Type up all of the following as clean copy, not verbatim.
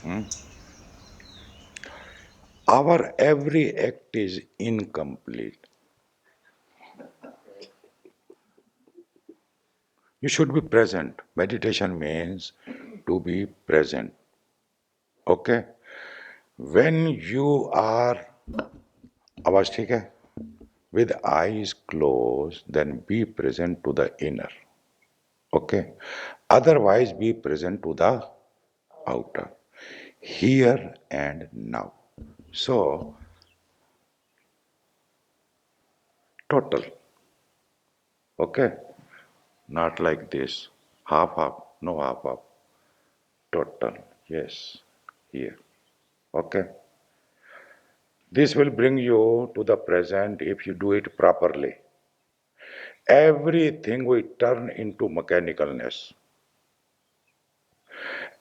Hmm? Our every act is incomplete. You should be present. Meditation means to be present. Okay? When you are आवाज ठीक है? With eyes closed, then be present to the inner. Okay? Otherwise, be present to the outer. Here and now. So, total. Okay? Not like this. Half half. No half half. Total. Yes. Here. Okay? This will bring you to the present if you do it properly. Everything we turn into mechanicalness.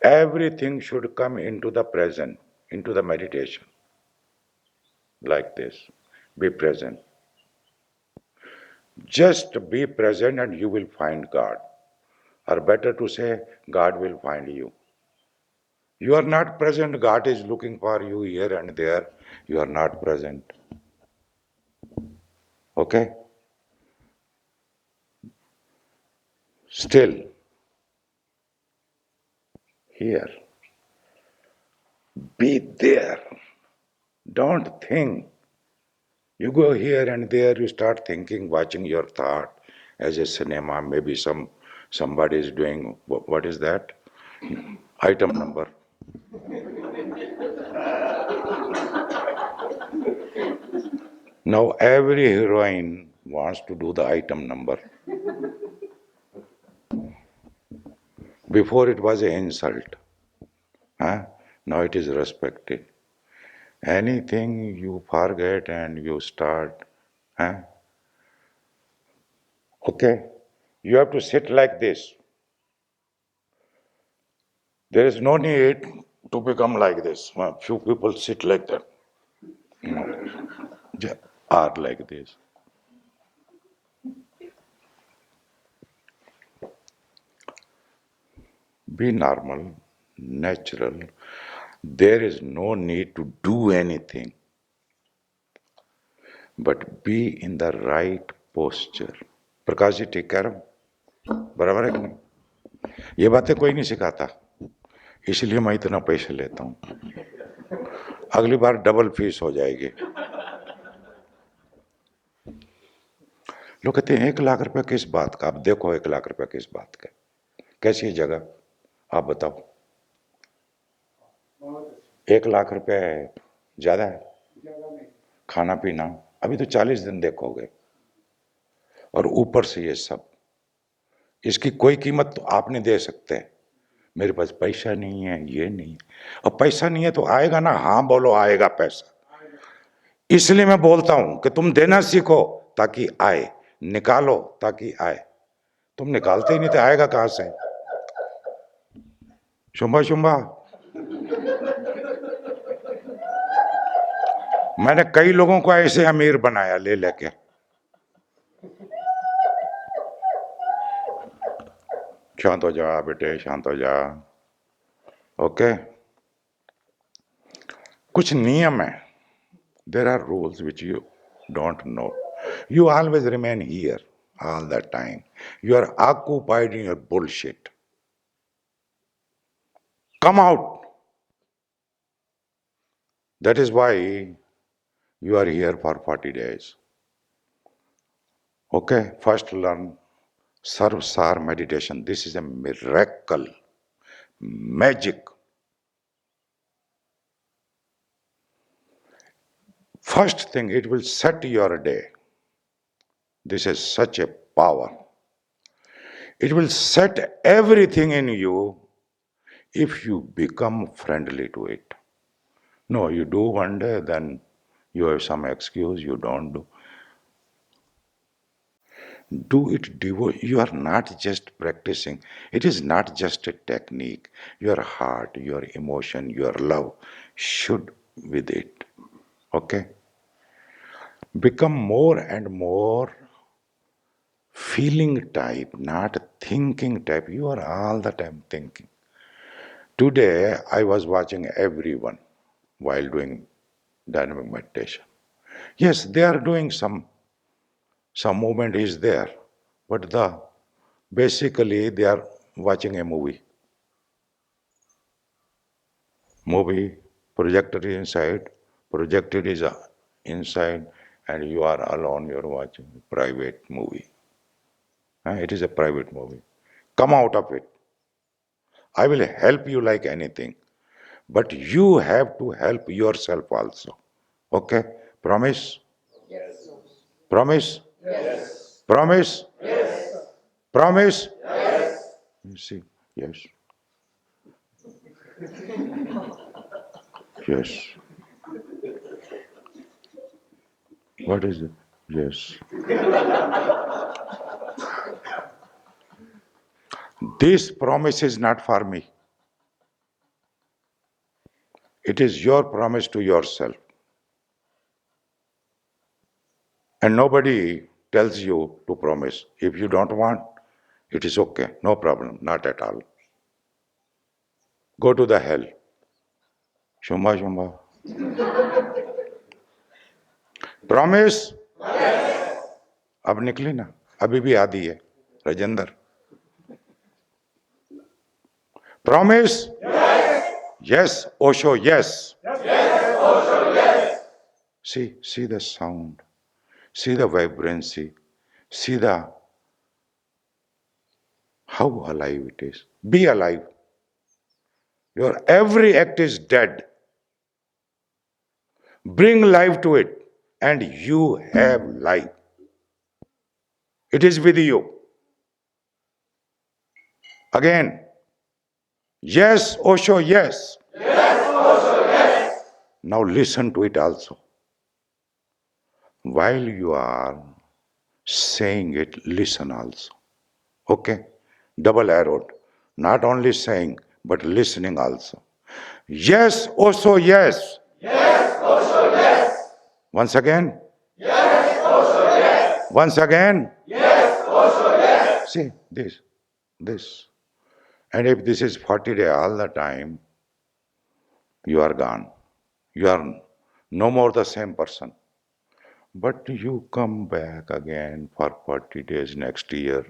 Everything should come into the present, into the meditation. Like this. Be present. Just be present and you will find God. Or better to say, God will find you. You are not present, God is looking for you here and there. You are not present. Okay? Still, here. Be there. Don't think. You go here and there, you start thinking, watching your thought as a cinema. Maybe somebody is doing what is that? Item number. Now every heroine wants to do the item number. Before it was an insult. Huh? Now it is respected. Anything you forget and you start. Huh? Okay? You have to sit like this. There is no need to become like this. Few people sit like that. Are like this. Be normal, natural. There is no need to do anything, but be in the right posture. Prakash ji ठीक कह रहा हूँ बराबर है कि नहीं ये बातें कोई नहीं सिखाता इसलिए मैं इतना पैसे लेता हूँ अगली बार डबल फीस हो जाएगी लोग कहते हैं 1 लाख रुपए किस बात का आप देखो 1 लाख रुपए किस बात का कैसी जगह आप बताओ 1 लाख रुपए ज्यादा है खाना पीना अभी तो 40 दिन देखोगे और ऊपर से ये सब इसकी कोई कीमत तो आप नहीं दे सकते मेरे पास पैसा नहीं है ये नहीं और पैसा नहीं है तो आएगा ना हाँ बोलो आएगा पैसा इसलिए मैं बोलता हूं कि तुम देना सीखो ताकि आए निकालो ताकि आए तुम निकालते ही नहीं तो आएगा कहां से शुंभा शुंभा मैंने कई लोगों को ऐसे अमीर बनाया ले लेके शांत हो जा बेटे शांत हो जा ओके कुछ नियम है there are rules which you don't know you always remain here all the time you are occupied in your bullshit come out that is why you are here for 40 days okay first learn sarvsar meditation this is a miracle magic first thing it will set your day this is such a power it will set everything in you if you become friendly to it no you do one day then you have some excuse you don't do it you are not just practicing it is not just a technique your heart your emotion your love should with it okay become more and more feeling type not thinking type you are all the time thinking Today, I was watching everyone while doing dynamic meditation. Yes, they are doing some movement is there, but basically they are watching a movie. Movie, projector is inside, projected is inside, and you are alone, you're watching private movie. It is a private movie. Come out of it. I will help you like anything, but you have to help yourself also. Okay? Promise? Promise? Promise? Promise? You see, yes. Yes. What is it? Yes. This promise is not for me. It is your promise to yourself. And nobody tells you to promise. If you don't want, it is okay. No problem. Not at all. Go to the hell. Shumba Shumba. Promise? अब निकली ना अभी भी आधी है Rajendra Promise? Yes, Osho, yes. See the sound, see the vibrancy, see how alive it is. Be alive. Your every act is dead. Bring life to it, and you have life. It is with you. Again, yes, Osho, yes. Now listen to it also. While you are saying it, listen also. Okay? Double arrowed. Not only saying, but listening also. Yes, also yes. Once again. Once again. See, this. And if this is 40 days all the time, you are gone. You are no more the same person. But you come back again for 40 days next year.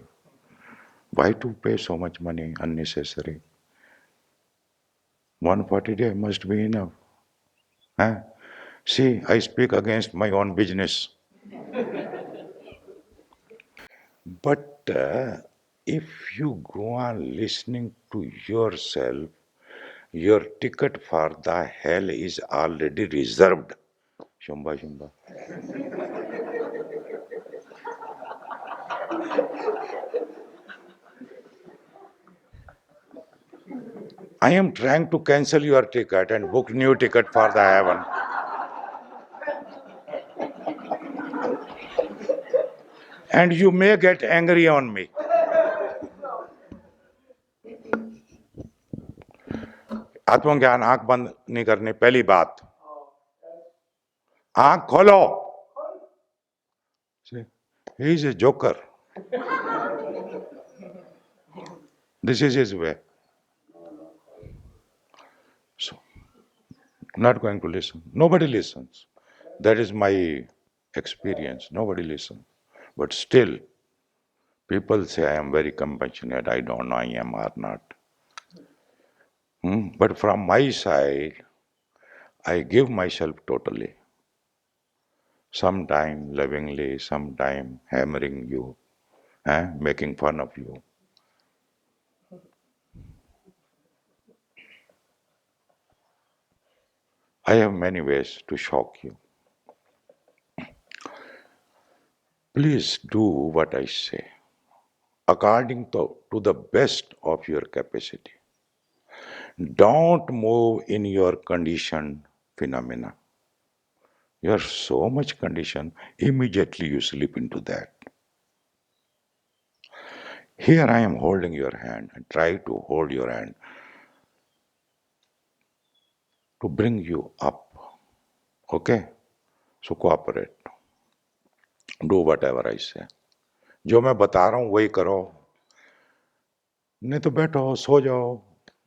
Why to pay so much money unnecessary? 140 days must be enough. Huh? See, I speak against my own business. But if you go on listening to yourself, your ticket for the hell is already reserved. Shumba Shumba. I am trying to cancel your ticket and book new ticket for the heaven. And you may get angry on me. आत्मज्ञान आंख बंद नहीं करनी पहली बात आंख खोलो he is a joker this is his way so not going to listen nobody listens that is my experience nobody listens but still people say I am very compassionate I don't know I am or not but from my side I give myself totally sometime lovingly, sometime hammering you, making fun of you. I have many ways to shock you. Please do what I say, according to the best of your capacity. Don't move in your conditioned phenomena. You are so much conditioned, immediately you slip into that. Here I am holding your hand and try to hold your hand to bring you up. Okay? So cooperate. Do whatever I say. जो मैं बता रहा हूं वही करो नहीं तो बैठो सो जाओ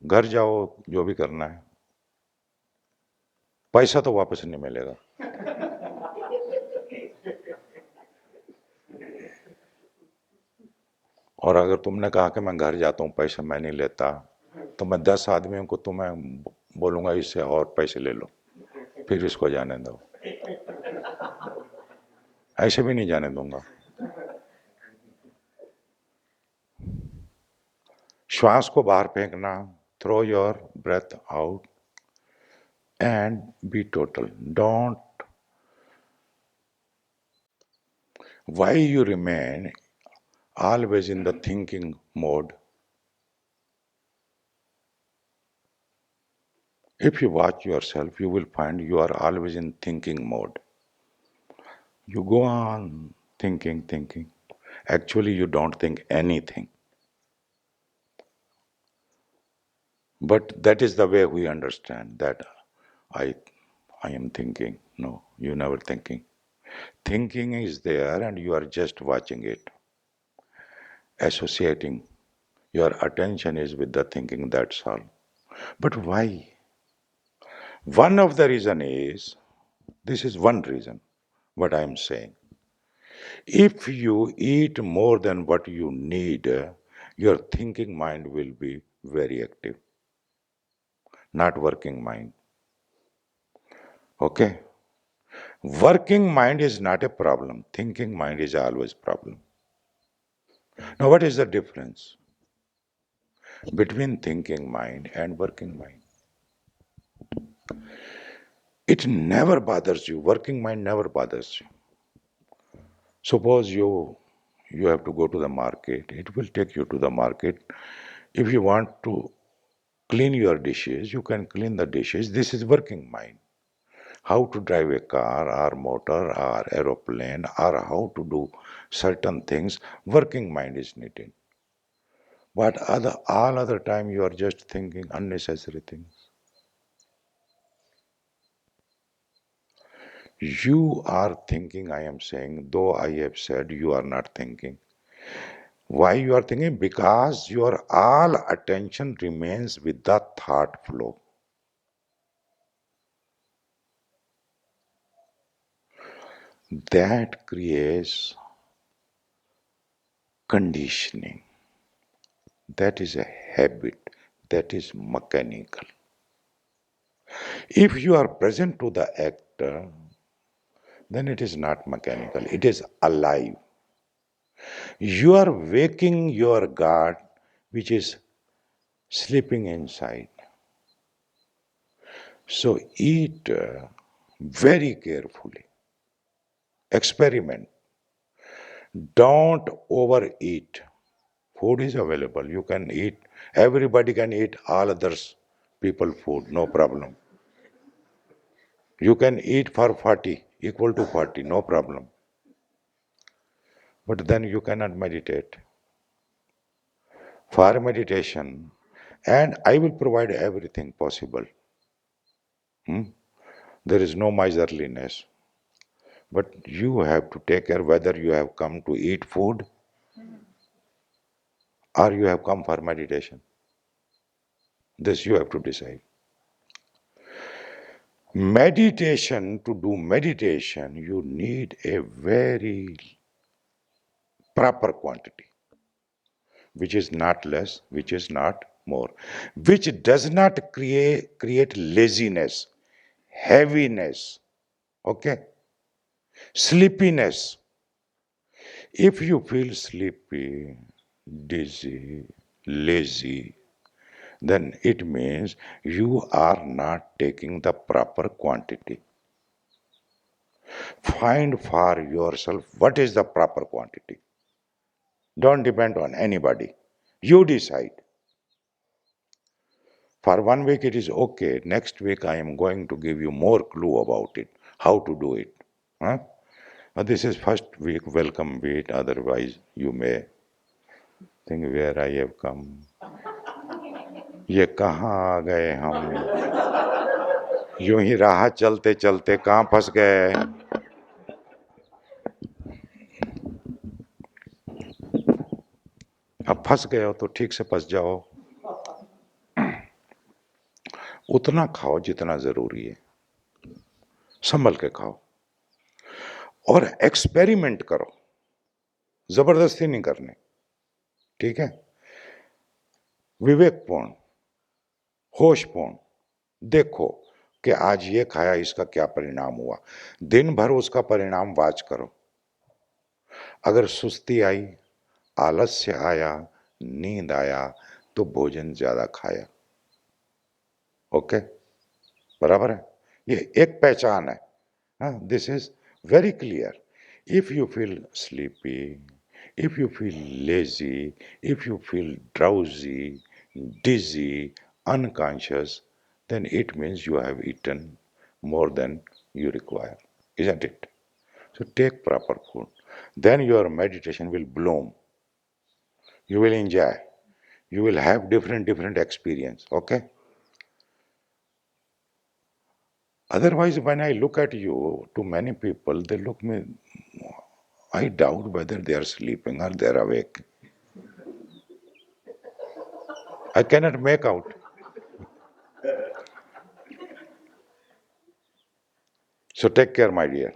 घर जाओ, जो भी करना है, पैसा तो वापस नहीं मिलेगा। और अगर तुमने कहा कि मैं घर जाता हूं, पैसा मैं नहीं लेता, तो मैं 10 आदमियों को तुम्हें बोलूंगा इससे और पैसे ले लो, फिर इसको जाने दो। ऐसे भी नहीं जाने दूंगा। श्वास को बाहर फेंकना, throw your breath out and be total. Don't, why you remain always in the thinking mode? If you watch yourself, you will find you are always in thinking mode. You go on thinking. Actually, you don't think anything. But that is the way we understand that I, I am thinking. No, you never thinking. Thinking is there and you are just watching it, associating. Your attention is with the thinking, that's all. But why? One of the reason is, this is one reason, what I am saying. If you eat more than what you need, your thinking mind will be very active, not working mind. Okay? Working mind is not a problem. Thinking mind is always problem. Now what is the difference between thinking mind and working mind? It never bothers you. Working mind never bothers you. Suppose you have to go to the market. It will take you to the market. If you want to clean your dishes, you can clean the dishes. This is working mind. How to drive a car or motor or aeroplane or how to do certain things, working mind is needed. But all other time you are just thinking unnecessary things. You are thinking, I am saying, though I have said you are not thinking. Why you are thinking? Because your all attention remains with the thought flow. That creates conditioning. That is a habit. That is mechanical. If you are present to the act, then it is not mechanical. It is alive. You are waking your God, which is sleeping inside. So eat very carefully. Experiment. Don't overeat. Food is available. You can eat. Everybody can eat all others people food. No problem. You can eat for 40, equal to 40. No problem. But then you cannot meditate. For meditation, and I will provide everything possible. There is no miserliness. But you have to take care whether you have come to eat food or you have come for meditation. This you have to decide. Meditation, to do meditation, you need a very proper quantity, which is not less, which is not more, which does not create laziness, heaviness, okay, sleepiness. If you feel sleepy, dizzy, lazy, then it means you are not taking the proper quantity. Find for yourself what is the proper quantity. Don't depend on anybody. You decide. For 1 week it is okay. Next week I am going to give you more clue about it, how to do it. Huh? This is first week, welcome week. Otherwise you may think where I have come. ये कहाँ आ गए हम, यूं ही राह चलते चलते कहाँ फंस गए। अब फंस गए हो तो ठीक से फंस जाओ। उतना खाओ जितना जरूरी है, संभल के खाओ और एक्सपेरिमेंट करो, जबरदस्ती नहीं करनी, ठीक है। विवेकपूर्ण, होशपूर्ण, देखो कि आज ये खाया, इसका क्या परिणाम हुआ, दिन भर उसका परिणाम वाच करो। अगर सुस्ती आई, आलस्य आया, नींद आया, तो भोजन ज्यादा खाया। ओके, बराबर है, ये एक पहचान है। This is very clear. If you feel sleepy, if you feel lazy, if you feel drowsy, dizzy, unconscious, then it means you have eaten more than you require, isn't it? So take proper food. Then your meditation will bloom. You will enjoy. You will have different experience. Okay? Otherwise, when I look at you, to many people, they look me. I doubt whether they are sleeping or they are awake. I cannot make out. So take care, my dear.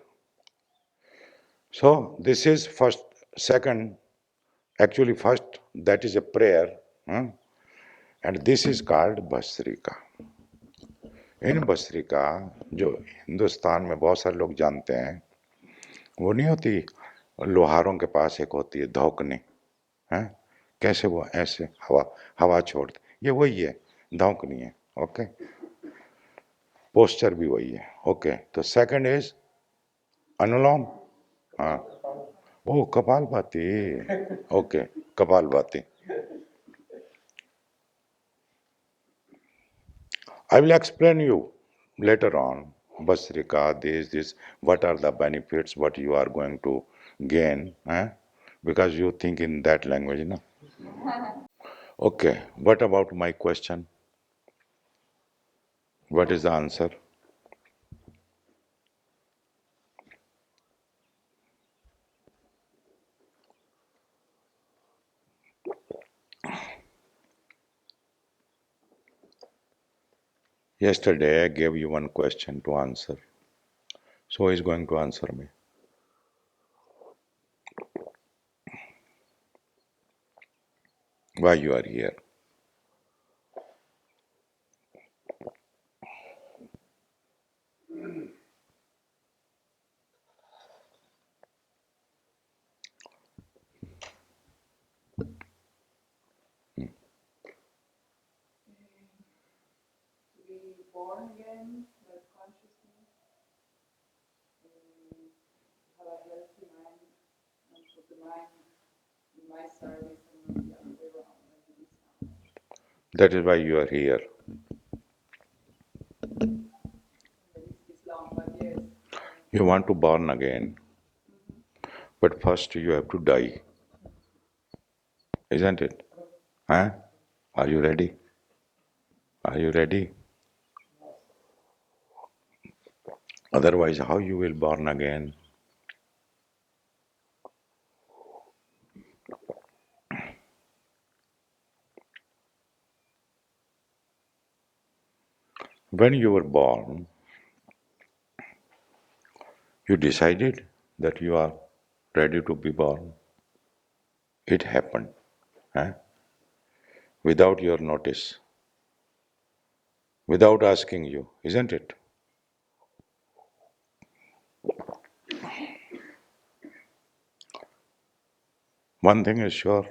So this is first, second, actually first that is a prayer, and this is called bhastrika. इन भस्त्रिका जो हिंदुस्तान में बहुत सारे लोग जानते हैं, वो नहीं होती, लोहारों के पास एक होती है धौकनी, हैं, कैसे वो ऐसे हवा हवा छोड़ते, ये वही है, धौकनी है। ओके, पोस्चर भी वही है। ओके, तो सेकंड इज अनुलोम, हाँ, ओ Kapalbhati, okay, Kapalbhati. I will explain you later on, Basrika, this, what are the benefits, what you are going to gain, because you think in that language, no? Okay, what about my question? What is the answer? Yesterday I gave you one question to answer. So who is going to answer me? Why you are here? Born again, that consciousness, have a healthy mind, and put the mind in my service and not the other way around, like it is now. That is why you are here. The list is long, but yes. You want to born again, but first you have to die, isn't it? Huh? Are you ready? Are you ready? Otherwise, how you will born again? When you were born, you decided that you are ready to be born. It happened, eh? Without your notice, without asking you, isn't it? One thing is sure,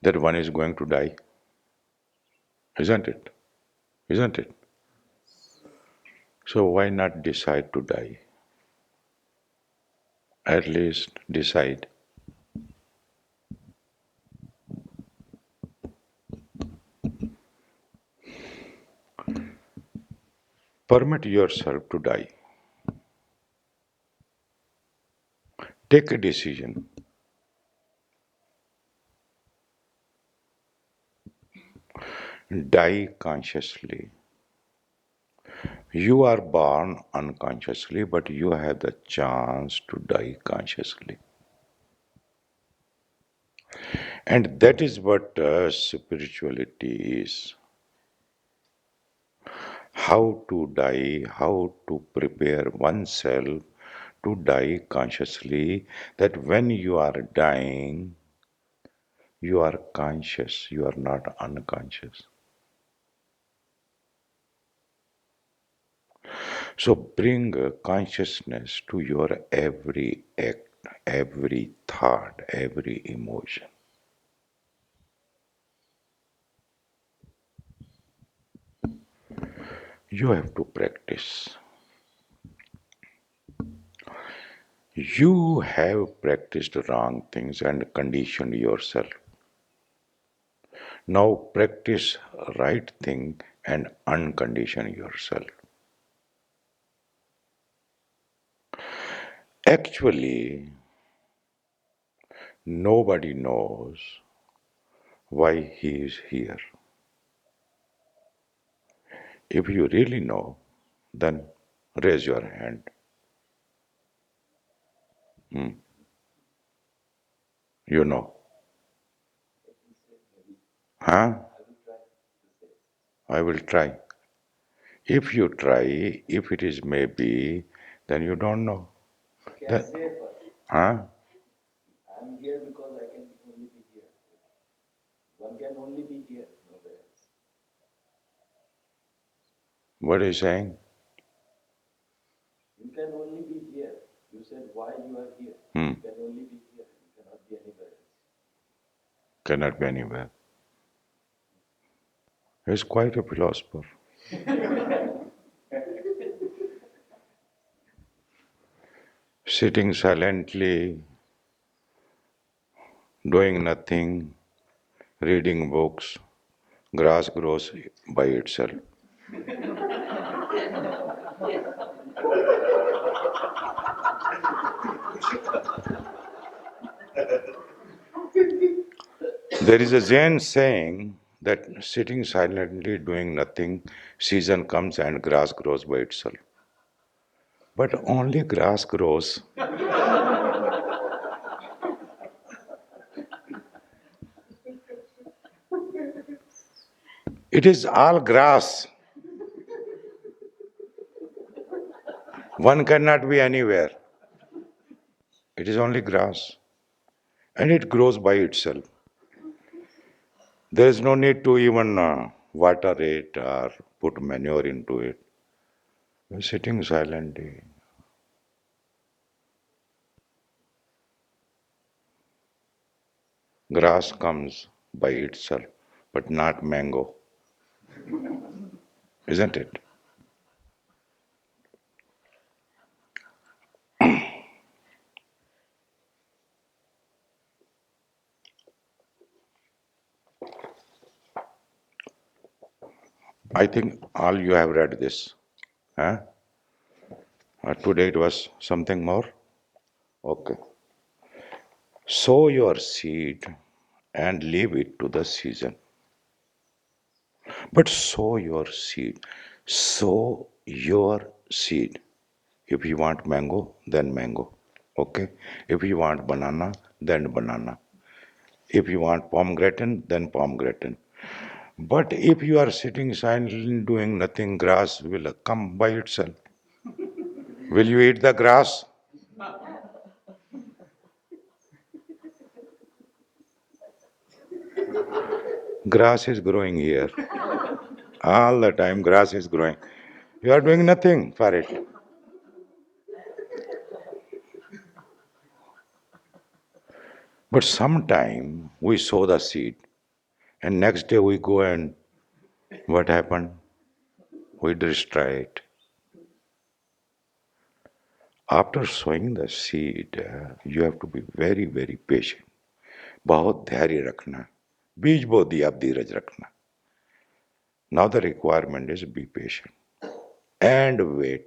that one is going to die, isn't it? Isn't it? So why not decide to die? At least decide. Permit yourself to die. Take a decision. Die consciously. You are born unconsciously, but you have the chance to die consciously. And that is what spirituality is. How to die, how to prepare oneself to die consciously, that when you are dying, you are conscious, you are not unconscious. So bring consciousness to your every act, every thought, every emotion. You have to practice. You have practiced wrong things and conditioned yourself. Now practice right thing and uncondition yourself. Actually, nobody knows why he is here. If you really know, then raise your hand. You know. Huh? I will try. If you try, if it is maybe, then you don't know. Then, huh? I'm here because I can only be here. One can only be here, nowhere else. What are you saying? You can only be here. You said why you are here. Hmm. You can only be here. You cannot be anywhere else. Cannot be anywhere. He's quite a philosopher. Sitting silently, doing nothing, reading books, grass grows by itself. There is a Zen saying that sitting silently, doing nothing, season comes and grass grows by itself. But only grass grows. It is all grass. One cannot be anywhere. It is only grass. And it grows by itself. There is no need to even water it or put manure into it. You're sitting silently. Grass comes by itself, but not mango, isn't it? I think all you have read this. Huh? Today it was something more? Okay. Sow your seed and leave it to the season. But sow your seed. Sow your seed. If you want mango, then mango. Okay? If you want banana, then banana. If you want pomegranate, then pomegranate. But if you are sitting silently doing nothing, grass will come by itself. Will you eat the grass? Grass is growing here. All the time, grass is growing. You are doing nothing for it. But sometime we sow the seed, and next day we go and what happened? We destroy it. After sowing the seed, you have to be very, very patient. बहुत धैर्य रखना. बीज बो दिया, अब धीरज रखना. Now the requirement is be patient and wait.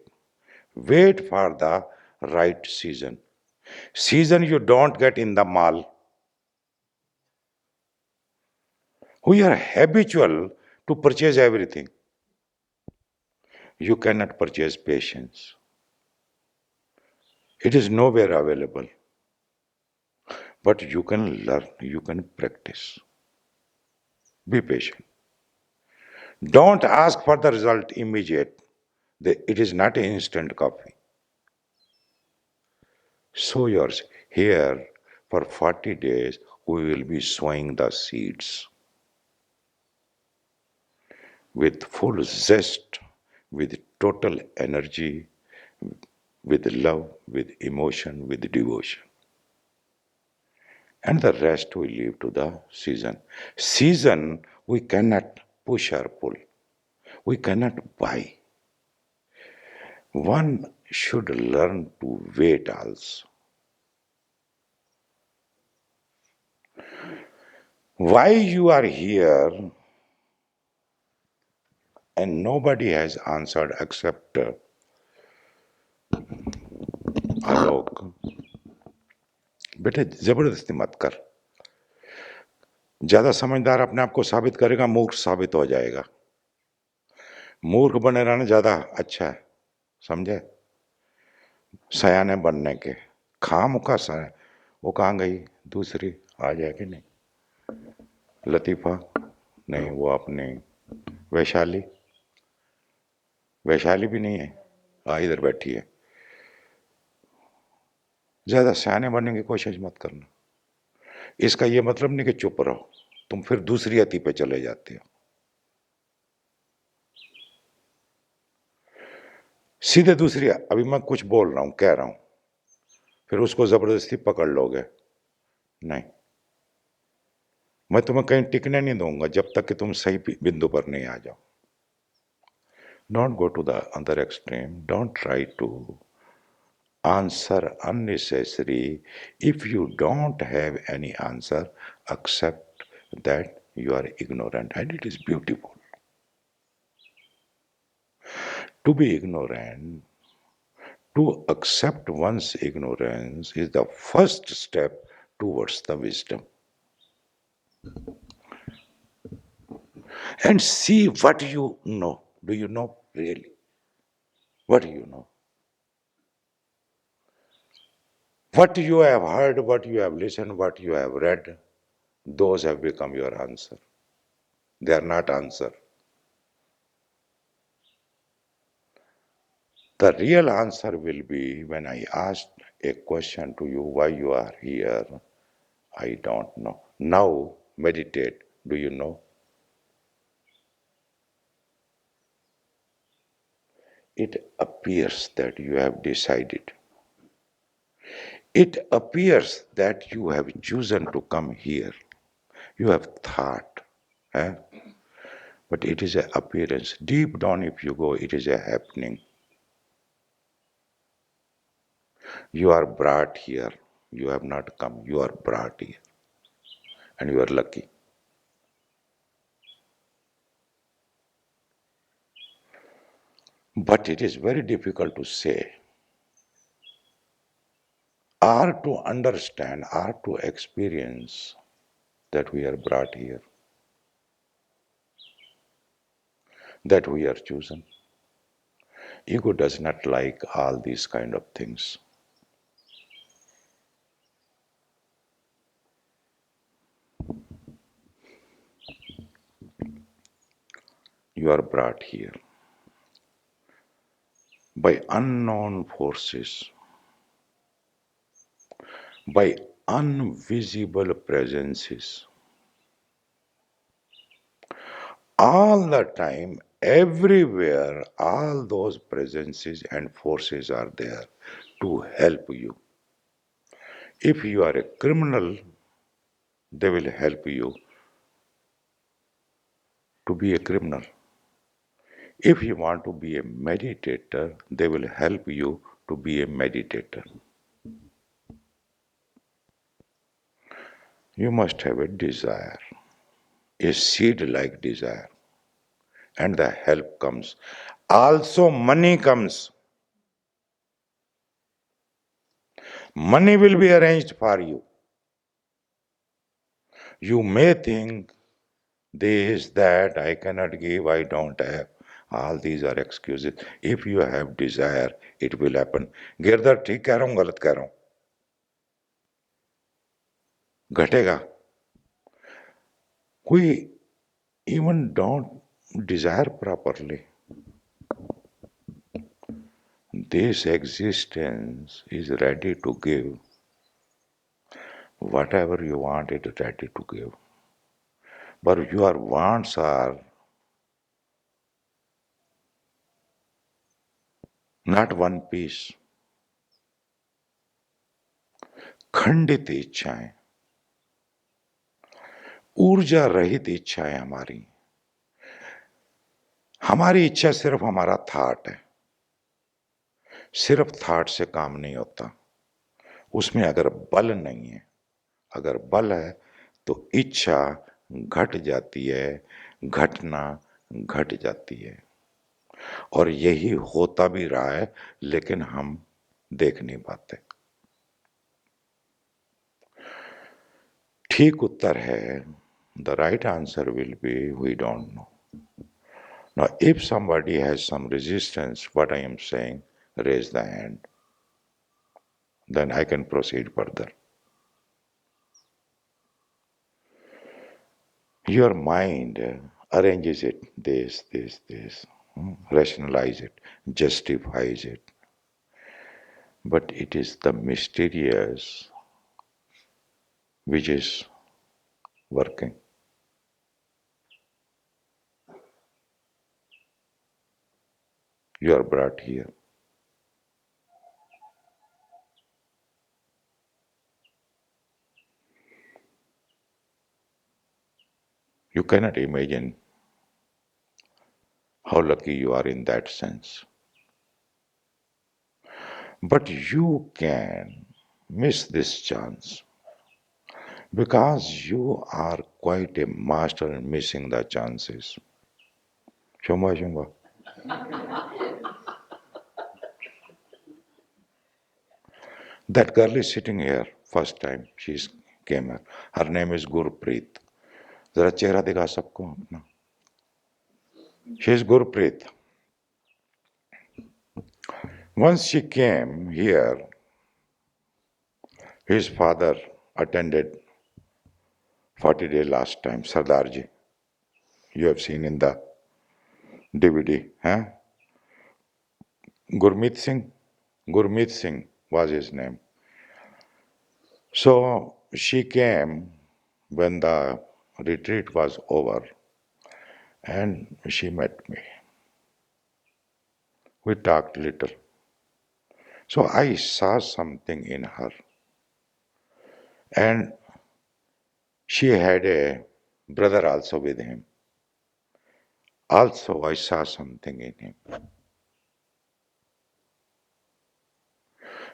Wait for the right season. Season you don't get in the mall. We are habitual to purchase everything. You cannot purchase patience. It is nowhere available. But you can learn, you can practice. Be patient. Don't ask for the result immediate. It is not an instant coffee. Sow yours. Here, for 40 days, we will be sowing the seeds with full zest, with total energy, with love, with emotion, with devotion. And the rest we leave to the season. Season, we cannot push or pull. We cannot buy. One should learn to wait also. Why you are here and nobody has answered except Alok. बेटे जबरदस्ती मत कर. ज्यादा समझदार अपने आप को साबित करेगा, मूर्ख साबित हो जाएगा. मूर्ख बने रहना ज्यादा अच्छा है, समझे? सयाने बनने के खाम का सया. वो कहाँ गई दूसरी, आ जाए कि नहीं? लतीफा नहीं, वो अपनी वैशाली. वैशाली भी नहीं है, इधर बैठी है. ज्यादा सयाने बनने की कोशिश मत करना. इसका ये मतलब नहीं कि चुप रहो, तुम फिर दूसरी अति पे चले जाते हो. सीधे दूसरी, अभी मैं कुछ बोल रहा हूं, कह रहा हूं, फिर उसको जबरदस्ती पकड़ लोगे. नहीं, मैं तुम्हें कहीं टिकने नहीं दूंगा जब तक कि तुम सही बिंदु पर नहीं आ जाओ. Don't go to the other extreme. Don't try to answer unnecessary. If you don't have any answer, accept that you are ignorant, and it is beautiful. To be ignorant, to accept one's ignorance is the first step towards the wisdom. And see what you know. Do you know really? What do you know? What you have heard, what you have listened, what you have read, those have become your answer. They are not answer. The real answer will be when I ask a question to you, why you are here, I don't know. Now meditate. Do you know? It appears that you have decided. It appears that you have chosen to come here. You have thought. But it is an appearance. Deep down, if you go, it is a happening. You are brought here. You have not come. You are brought here. And you are lucky. But it is very difficult to say, or to understand, or to experience that we are brought here, that we are chosen. Ego does not like all these kind of things. You are brought here by unknown forces, by invisible presences. All the time, everywhere, all those presences and forces are there to help you. If you are a criminal, they will help you to be a criminal. If you want to be a meditator, they will help you to be a meditator. You must have a desire, a seed-like desire, and the help comes. Also, money comes. Money will be arranged for you. You may think, this, that, I cannot give, I don't have. All these are excuses. If you have desire, it will happen. Girdhar ठीक कह रहा हूँ, गलत कह रहा हूँ? घटेगा. We even don't desire properly. This existence is ready to give whatever you want, it is ready to give. But your wants are not one piece. खंडित इच्छाएं, ऊर्जा रहित इच्छाएं हमारी इच्छा सिर्फ हमारा थॉट है. सिर्फ थॉट से काम नहीं होता. उसमें अगर बल नहीं है, अगर बल है तो इच्छा घट जाती है, घटना घट जाती है. और यही होता भी रहा है, लेकिन हम देख नहीं पाते. ठीक उत्तर है, the right answer will be we don't know. Now, if somebody has some resistance, what I am saying, raise the hand. Then I can proceed further. Your mind arranges it, this, rationalize it, justifies it. But it is the mysterious which is working. You are brought here. You cannot imagine how lucky you are in that sense. But you can miss this chance because you are quite a master in missing the chances. Shambha, Shambha. That girl is sitting here, first time she came here. Her name is Gurpreet. जरा चेहरा दिखा सबको अपना. She is Gurpreet. Once she came here, his father attended 40 days last time, Sardarji. You have seen in the DVD. Huh? Gurmeet Singh was his name. So she came when the retreat was over and she met me. We talked little. So I saw something in her. And she had a brother also with him. Also, I saw something in him.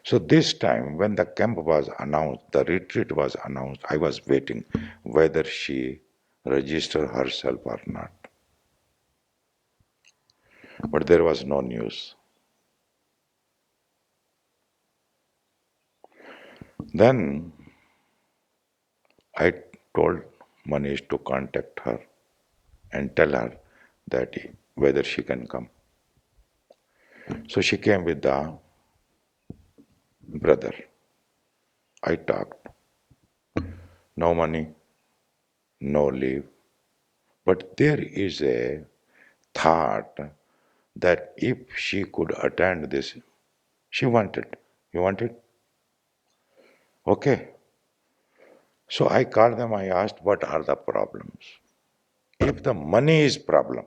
So this time, when the camp was announced, the retreat was announced, I was waiting whether she registered herself or not. But there was no news. Then I told Manish to contact her and tell her that whether she can come. So she came with the brother. I talked. No money, no leave. But there is a thought that if she could attend this, she wanted. You want it? Okay. So I called them, I asked, what are the problems? If the money is problem,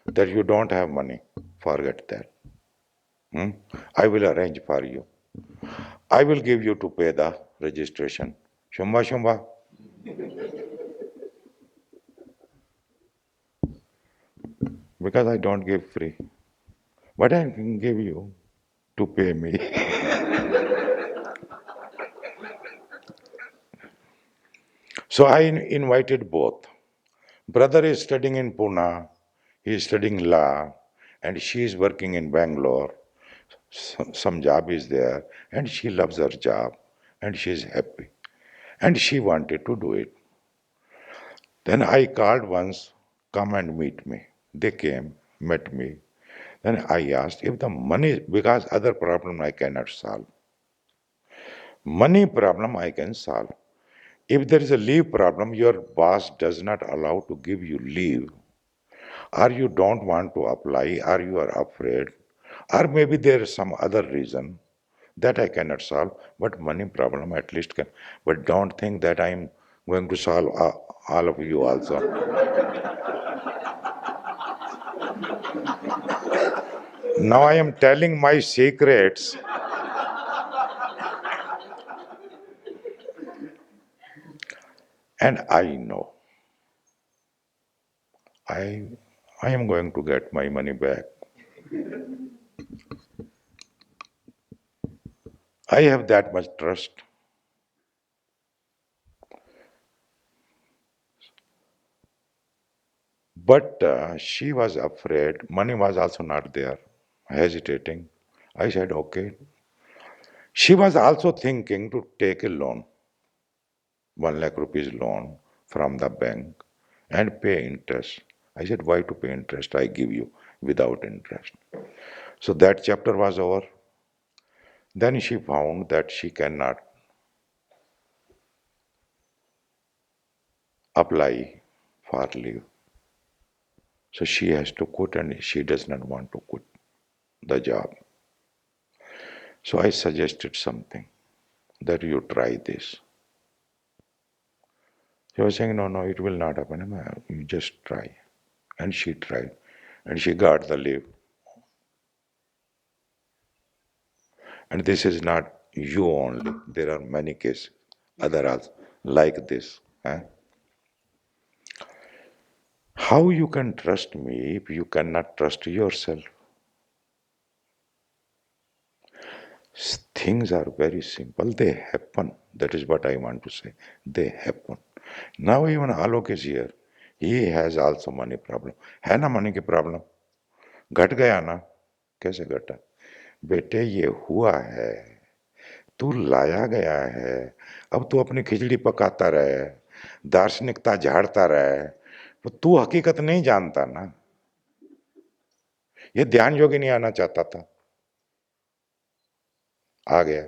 that you don't have money, forget that. I will arrange for you. I will give you to pay the registration. Shumba, Shumba. Because I don't give free. But I can give you to pay me. So I invited both. Brother is studying in Pune, he is studying law, and she is working in Bangalore. Some job is there, and she loves her job, and she is happy. And she wanted to do it. Then I called once, come and meet me. They came, met me. Then I asked if the money, because other problem I cannot solve. Money problem I can solve. If there is a leave problem, your boss does not allow to give you leave, or you don't want to apply, or you are afraid, or maybe there is some other reason that I cannot solve, but money problem at least can. But don't think that I am going to solve all of you also. Now I am telling my secrets. And I know I I am going to get my money back. I have that much trust. But she was afraid. Money was also not there, hesitating. I said, okay. She was also thinking to take a loan, 1 lakh rupees loan from the bank and pay interest. I said, why to pay interest? I give you without interest. So that chapter was over. Then she found that she cannot apply for leave. So she has to quit and she does not want to quit the job. So I suggested something that you try this. She was saying, no, no, it will not happen. You just try. And she tried. And she got the leave. And this is not you only. There are many cases, other also, like this. How you can trust me if you cannot trust yourself? Things are very simple. They happen. That is what I want to say. They happen. Now even Alok is here. He has also money problem. है ना money की problem? घट गया ना? कैसे घटा? बेटे ये हुआ है, तू लाया गया है, अब तू अपनी खिचड़ी पकाता रहे, दार्शनिकता झाड़ता रहे, तो तू हकीकत नहीं जानता ना। ये ध्यान योगी नहीं आना चाहता था, आ गया।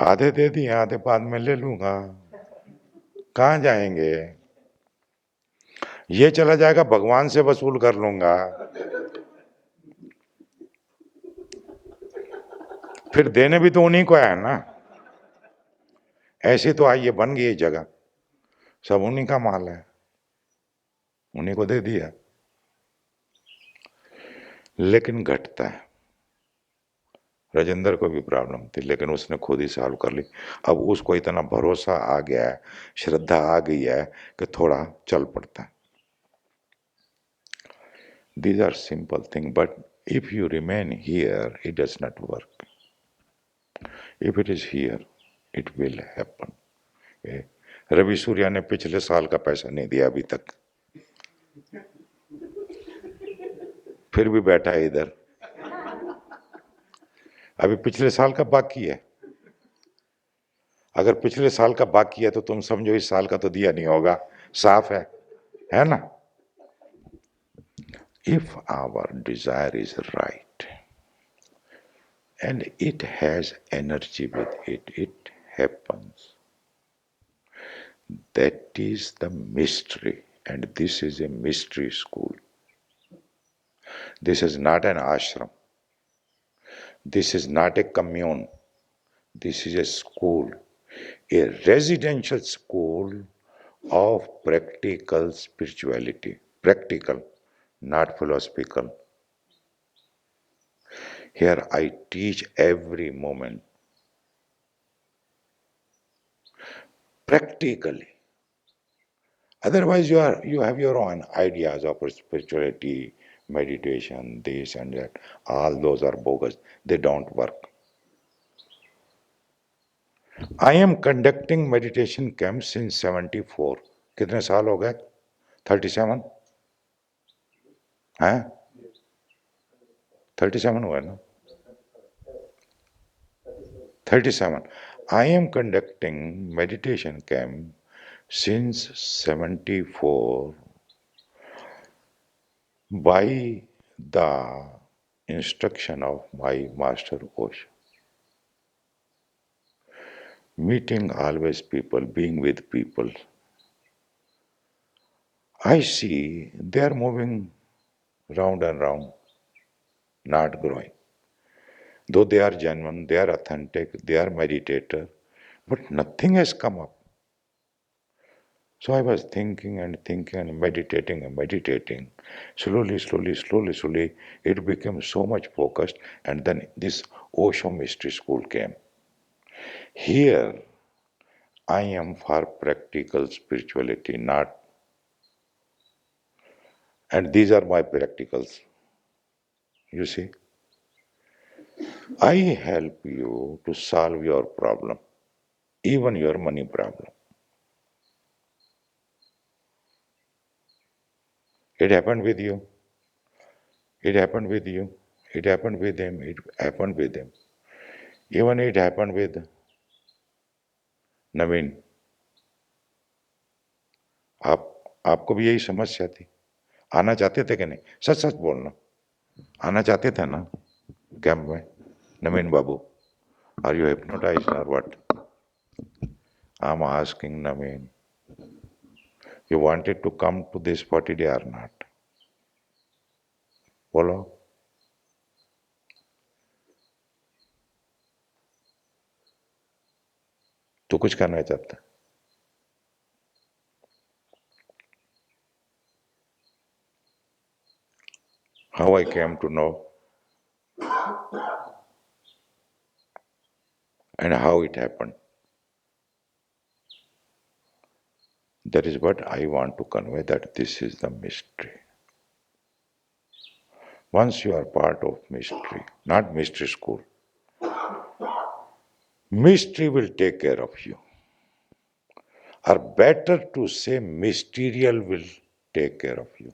आधे दे दिए, आधे बाद में ले लूंगा। कहाँ जाएंगे? ये चला जाएगा, भगवान से वसूल कर लूंगा। फिर देने भी तो उन्हीं को है ना। ऐसे तो आइए बन गई जगह, सब उन्हीं का माल है, उन्हीं को दे दिया। लेकिन घटता है। राजेंद्र को भी प्रॉब्लम थी, लेकिन उसने खुद ही सॉल्व कर ली। अब उसको इतना भरोसा आ गया है, श्रद्धा आ गई है कि थोड़ा चल पड़ता है। These are simple things, but if you remain here, it does not work. If it is here, it will happen. Ravi Surya ने पिछले साल का पैसा नहीं दिया अभी तक, फिर भी बैठा है इधर। अभी पिछले साल का बाकी है। अगर पिछले साल का बाकी है तो तुम समझो इस साल का तो दिया नहीं होगा, साफ है ना? If our desire is right and it has energy with it, it happens. That is the mystery, and this is a mystery school. This is not an ashram. This is not a commune. This is a school, a residential school of practical spirituality. Practical, not philosophical. Here I teach every moment. Practically. Otherwise, you have your own ideas of spirituality, meditation, this and that. All those are bogus. They don't work. I am conducting meditation camps since 74. कितने साल हो गए? 37? हैं? 37 हुआ ना? 37. I am conducting meditation camp since 74 by the instruction of my master Osho. meeting always people, being with people. I see they are moving round and round, not growing. Though they are genuine, they are authentic, they are meditator, but nothing has come up. So I was thinking and thinking and meditating and meditating. Slowly, it became so much focused, and then this Osho Mystery School came. Here, I am for practical spirituality, not, and these are my practicals. You see, I help you to solve your problem, even your money problem. It happened with you. It happened with you. It happened with him. It happened with him. Even it happened with नवीन. आपको भी यही समस्या थी. आना चाहते थे कि नहीं? सच सच बोलना. आना चाहते थे ना कैंप में? नवीन बाबू, are you hypnotized or what? I'm asking Naveen, you wanted to come to this 40 day or not? बोलो. तू कुछ करना चाहता? How I came to know and how it happened. That is what I want to convey, that this is the mystery. Once you are part of mystery, not mystery school, mystery will take care of you. Or better to say, mysterial will take care of you.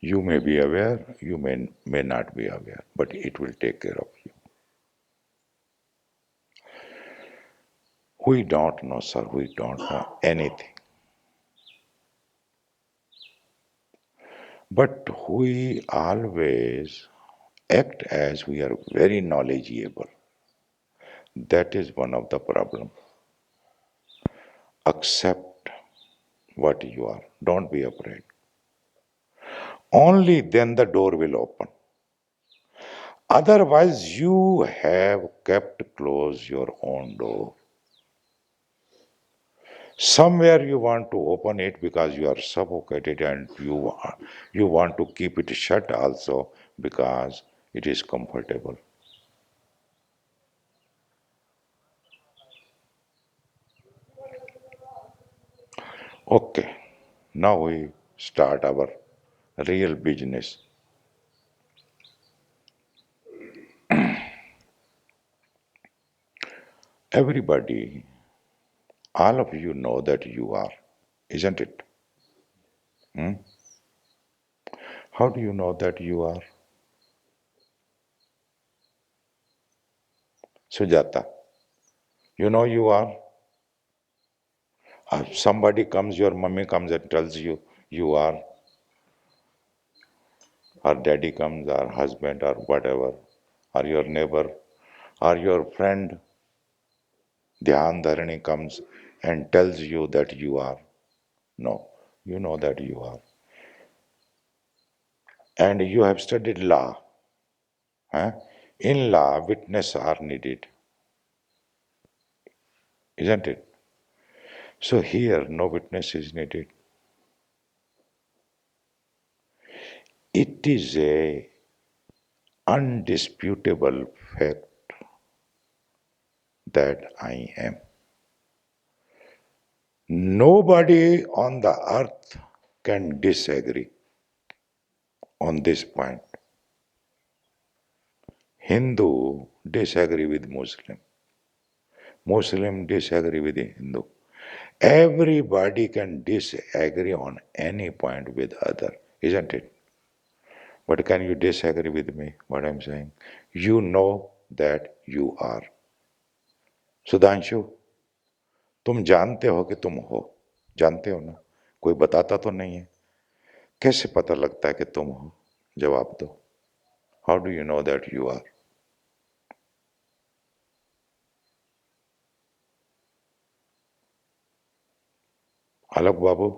You may be aware, you may not be aware, but it will take care of you. We don't know, sir, we don't know anything. But we always act as we are very knowledgeable. That is one of the problems. Accept what you are. Don't be afraid. Only then the door will open. Otherwise, you have kept closed your own door. Somewhere you want to open it because you are suffocated, and you want to keep it shut also because it is comfortable. Okay, now we start our real business. Everybody, all of you know that you are, isn't it? Hmm? How do you know that you are? Sujata, you know you are? Somebody comes, your mummy comes and tells you you are, or daddy comes, or husband, or whatever, or your neighbor, or your friend, Dhyan Dharani comes and tells you that you are. No, you know that you are. And you have studied law. Huh? In law, witnesses are needed, isn't it? So here, no witness is needed. It is a undisputable fact that I am. Nobody on the earth can disagree on this point. Hindu disagree with Muslim. Muslim disagree with Hindu. Everybody can disagree on any point with other, isn't it? But can you disagree with me, what I'm saying? You know that you are. Sudhanshu, तुम जानते हो कि तुम हो. जानते हो ना? कोई बताता तो नहीं है. कैसे पता लगता है कि तुम हो? जवाब दो. How do you know that you are? अलग बाबू,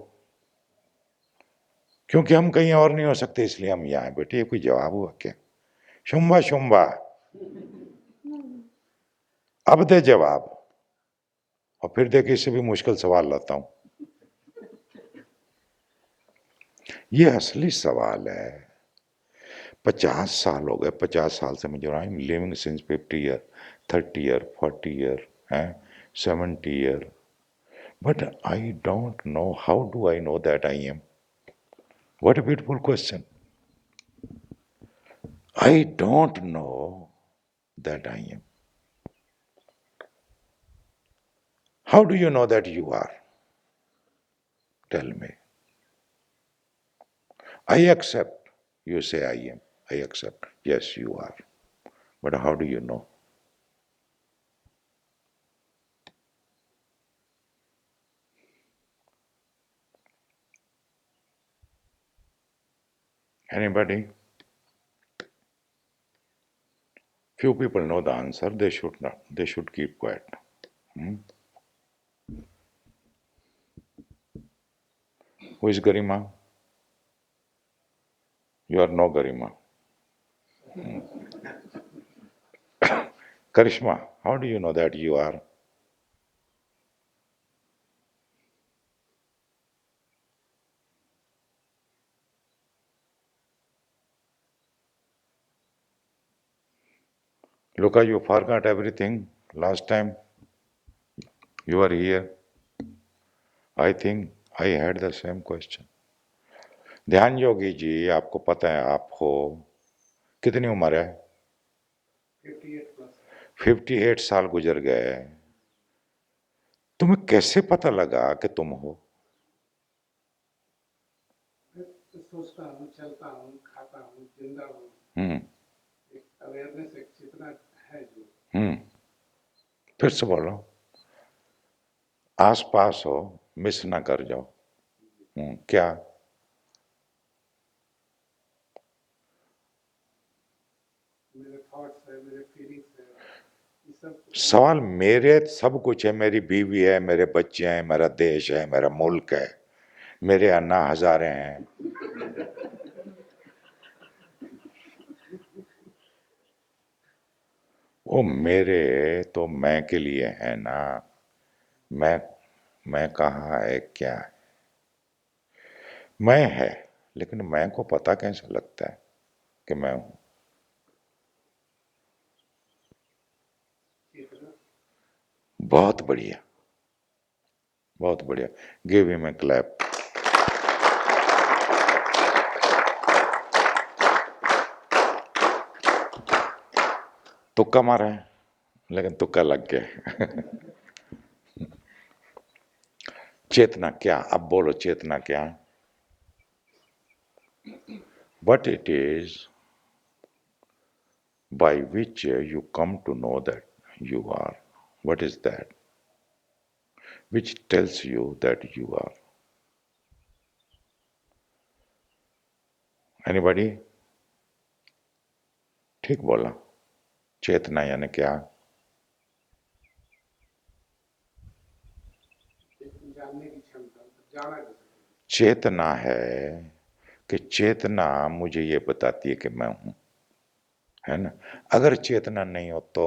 क्योंकि हम कहीं और नहीं हो सकते इसलिए हम यहाँ हैं बेटे। ये कोई जवाब हुआ क्या? शुंभा शुंभा, अब दे जवाब। और फिर देखिए इससे भी मुश्किल सवाल लाता हूं। ये असली सवाल है। 50 साल हो गए, 50 साल से मुझे I am living since 50 year, 30 year, 40 year, हैं 70 year, but I don't know how do I know that I am. What a beautiful question. I don't know that I am. How do you know that you are? Tell me. I accept. You say I am. I accept. Yes, you are. But how do you know? Anybody? Few people know the answer. They should not. They should keep quiet. Hmm? Who is Garima? You are no Garima. Karishma, how do you know that you are? Luca, you forgot everything last time you were here. I think I had the same question. ध्यान योगी जी, आपको पता है आप हो, कितनी उम्र है? 58 साल गुजर गए। तुम्हें कैसे पता लगा कि तुम हो? सोचता हूँ, चलता हूँ, खाता हूँ, जिंदा हूँ। एक अवेयरनेस, एक चेतना है जो। फिर से बोलो। आस पास हो, मिस ना कर जाओ। क्या? मेरे थॉट्स है, मेरे फीलिंग्स है, ये सब। सवाल मेरे सब कुछ है। मेरी बीवी है, मेरे बच्चे हैं, मेरा देश है, मेरा मुल्क है, मेरे अन्ना हजारे हैं। वो मेरे तो मैं के लिए है ना। मैं कहाँ है, क्या है? मैं है, लेकिन मैं को पता कैसे लगता है कि मैं हूं? बहुत बढ़िया, बहुत बढ़िया। Give him a clap. तुक्का मारा है, लेकिन तुक्का लग गया। चेतना क्या? अब बोलो, चेतना क्या? What it is by which you come to know that you are. What is that? Which tells you that you are. Anybody? ठीक बोला। चेतना यानी क्या? जानने की क्षमता, जाना जा सके। चेतना है कि चेतना मुझे ये बताती है कि मैं हूं, है ना? अगर चेतना नहीं हो तो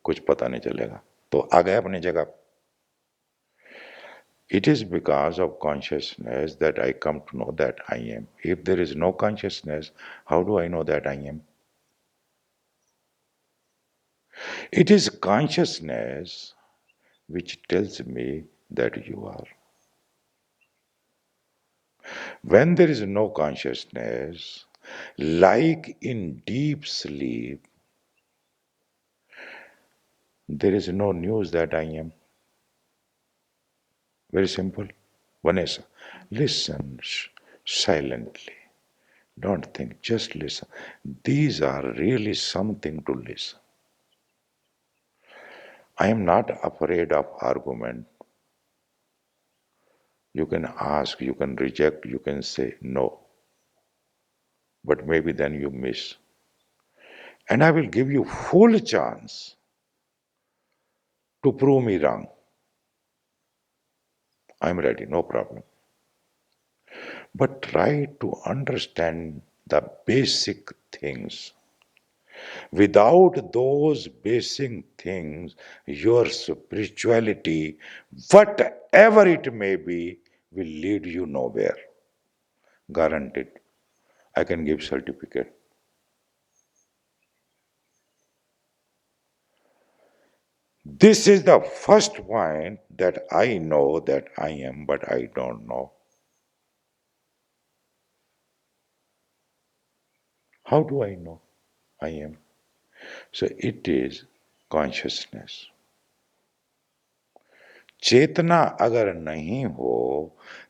कुछ पता नहीं चलेगा। तो आ गए अपनी जगह। It is because of consciousness that I come to know that I am. If there is no consciousness, how do I know that I am? It is consciousness which tells me that you are. When there is no consciousness, like in deep sleep, there is no news that I am. Very simple. Vanessa, listen silently. Don't think, just listen. These are really something to listen. I am not afraid of argument. You can ask, you can reject, you can say no. But maybe then you miss. And I will give you full chance to prove me wrong. I'm ready, no problem. But try to understand the basic things. Without those basic things, your spirituality, whatever it may be, will lead you nowhere. Guaranteed. I can give certificate. This is the first point that I know that I am, but I don't know. How do I know I am? So it is consciousness. चेतना अगर नहीं हो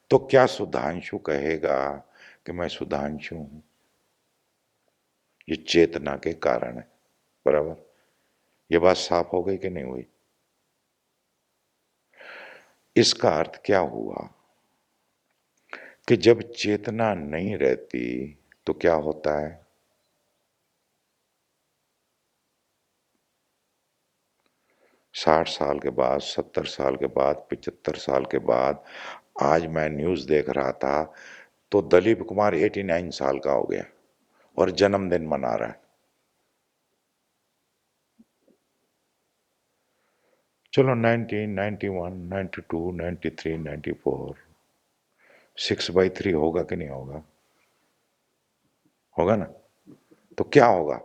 तो क्या सुधांशु कहेगा कि मैं सुधांशु हूं? ये चेतना के कारण है। बराबर? ये बात साफ हो गई कि नहीं हुई? इसका अर्थ क्या हुआ कि जब चेतना नहीं रहती तो क्या होता है? 60 साल के बाद, 70 साल के बाद, 75 साल के बाद, आज मैं न्यूज देख रहा था तो दलीप कुमार 89 साल का हो गया और जन्मदिन मना रहा है। चलो 19, 91, 92, 93, 94, 6/3 होगा कि नहीं होगा? होगा ना? तो क्या होगा?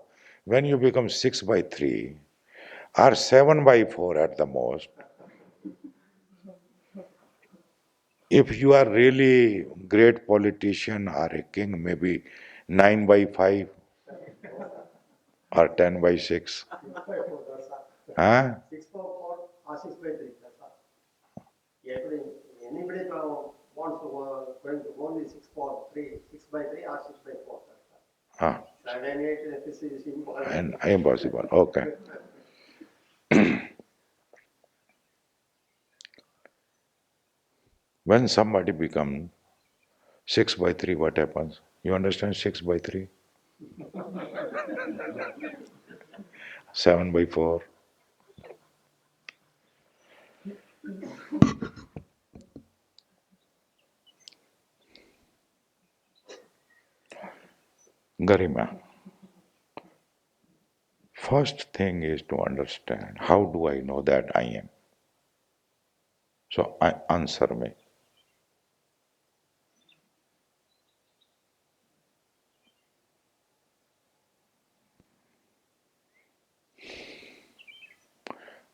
When you become 6/3 or 7/4 at the most, if you are really great politician or a king, maybe 9/5 or 10/6. Huh? 6/4 or 6/3. That's all. Anybody wants to going to only 6/3, 6/3 or 6/4. Ah, 7 and 8 this is impossible. and impossible. Okay. When somebody becomes 6/3, what happens? You understand 6/3? 7/4. Garima. First thing is to understand how do I know that I am? So answer me.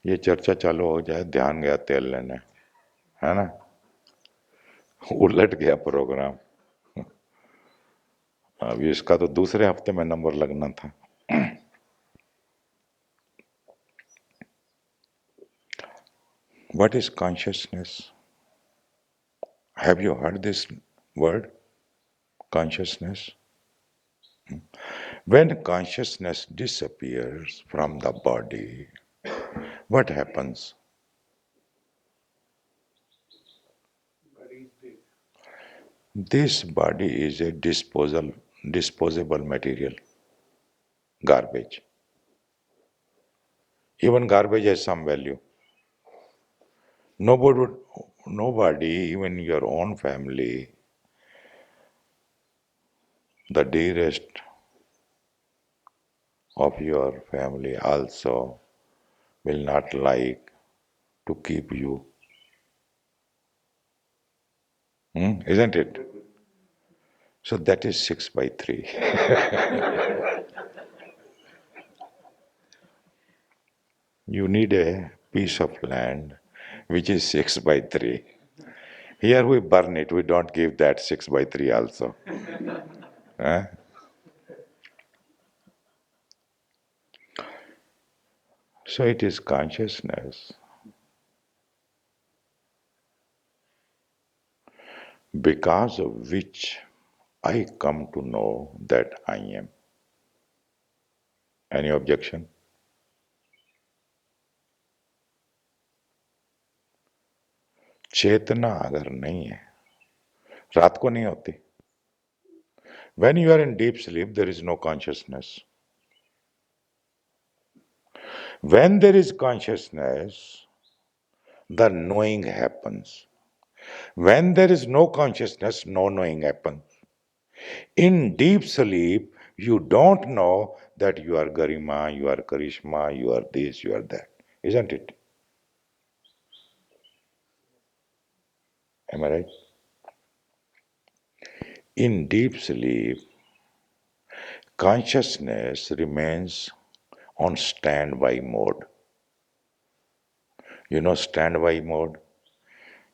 ये चर्चा चालू हो जाए, ध्यान गया तेल लेने, है ना? उलट गया प्रोग्राम। अब इसका तो दूसरे हफ्ते में नंबर लगना था। What is consciousness? Have you heard this word? Consciousness? When consciousness disappears from the body, what happens? Body is dead. This body is a disposable material, garbage. Even garbage has some value. Nobody, even your own family, the dearest of your family also will not like to keep you. Isn't it? So that is 6/3. You need a piece of land which is 6/3. Here we burn it, we don't give that 6/3 also. Huh? So it is consciousness because of which I come to know that I am. Any objection? चेतना अगर नहीं है, रात को नहीं होती. When you are in deep sleep, there is no consciousness. When there is consciousness, the knowing happens. When there is no consciousness, no knowing happens. In deep sleep, you don't know that you are Garima, you are Karishma, you are this, you are that. Isn't it? Am I right? In deep sleep, consciousness remains on standby mode. You know standby mode?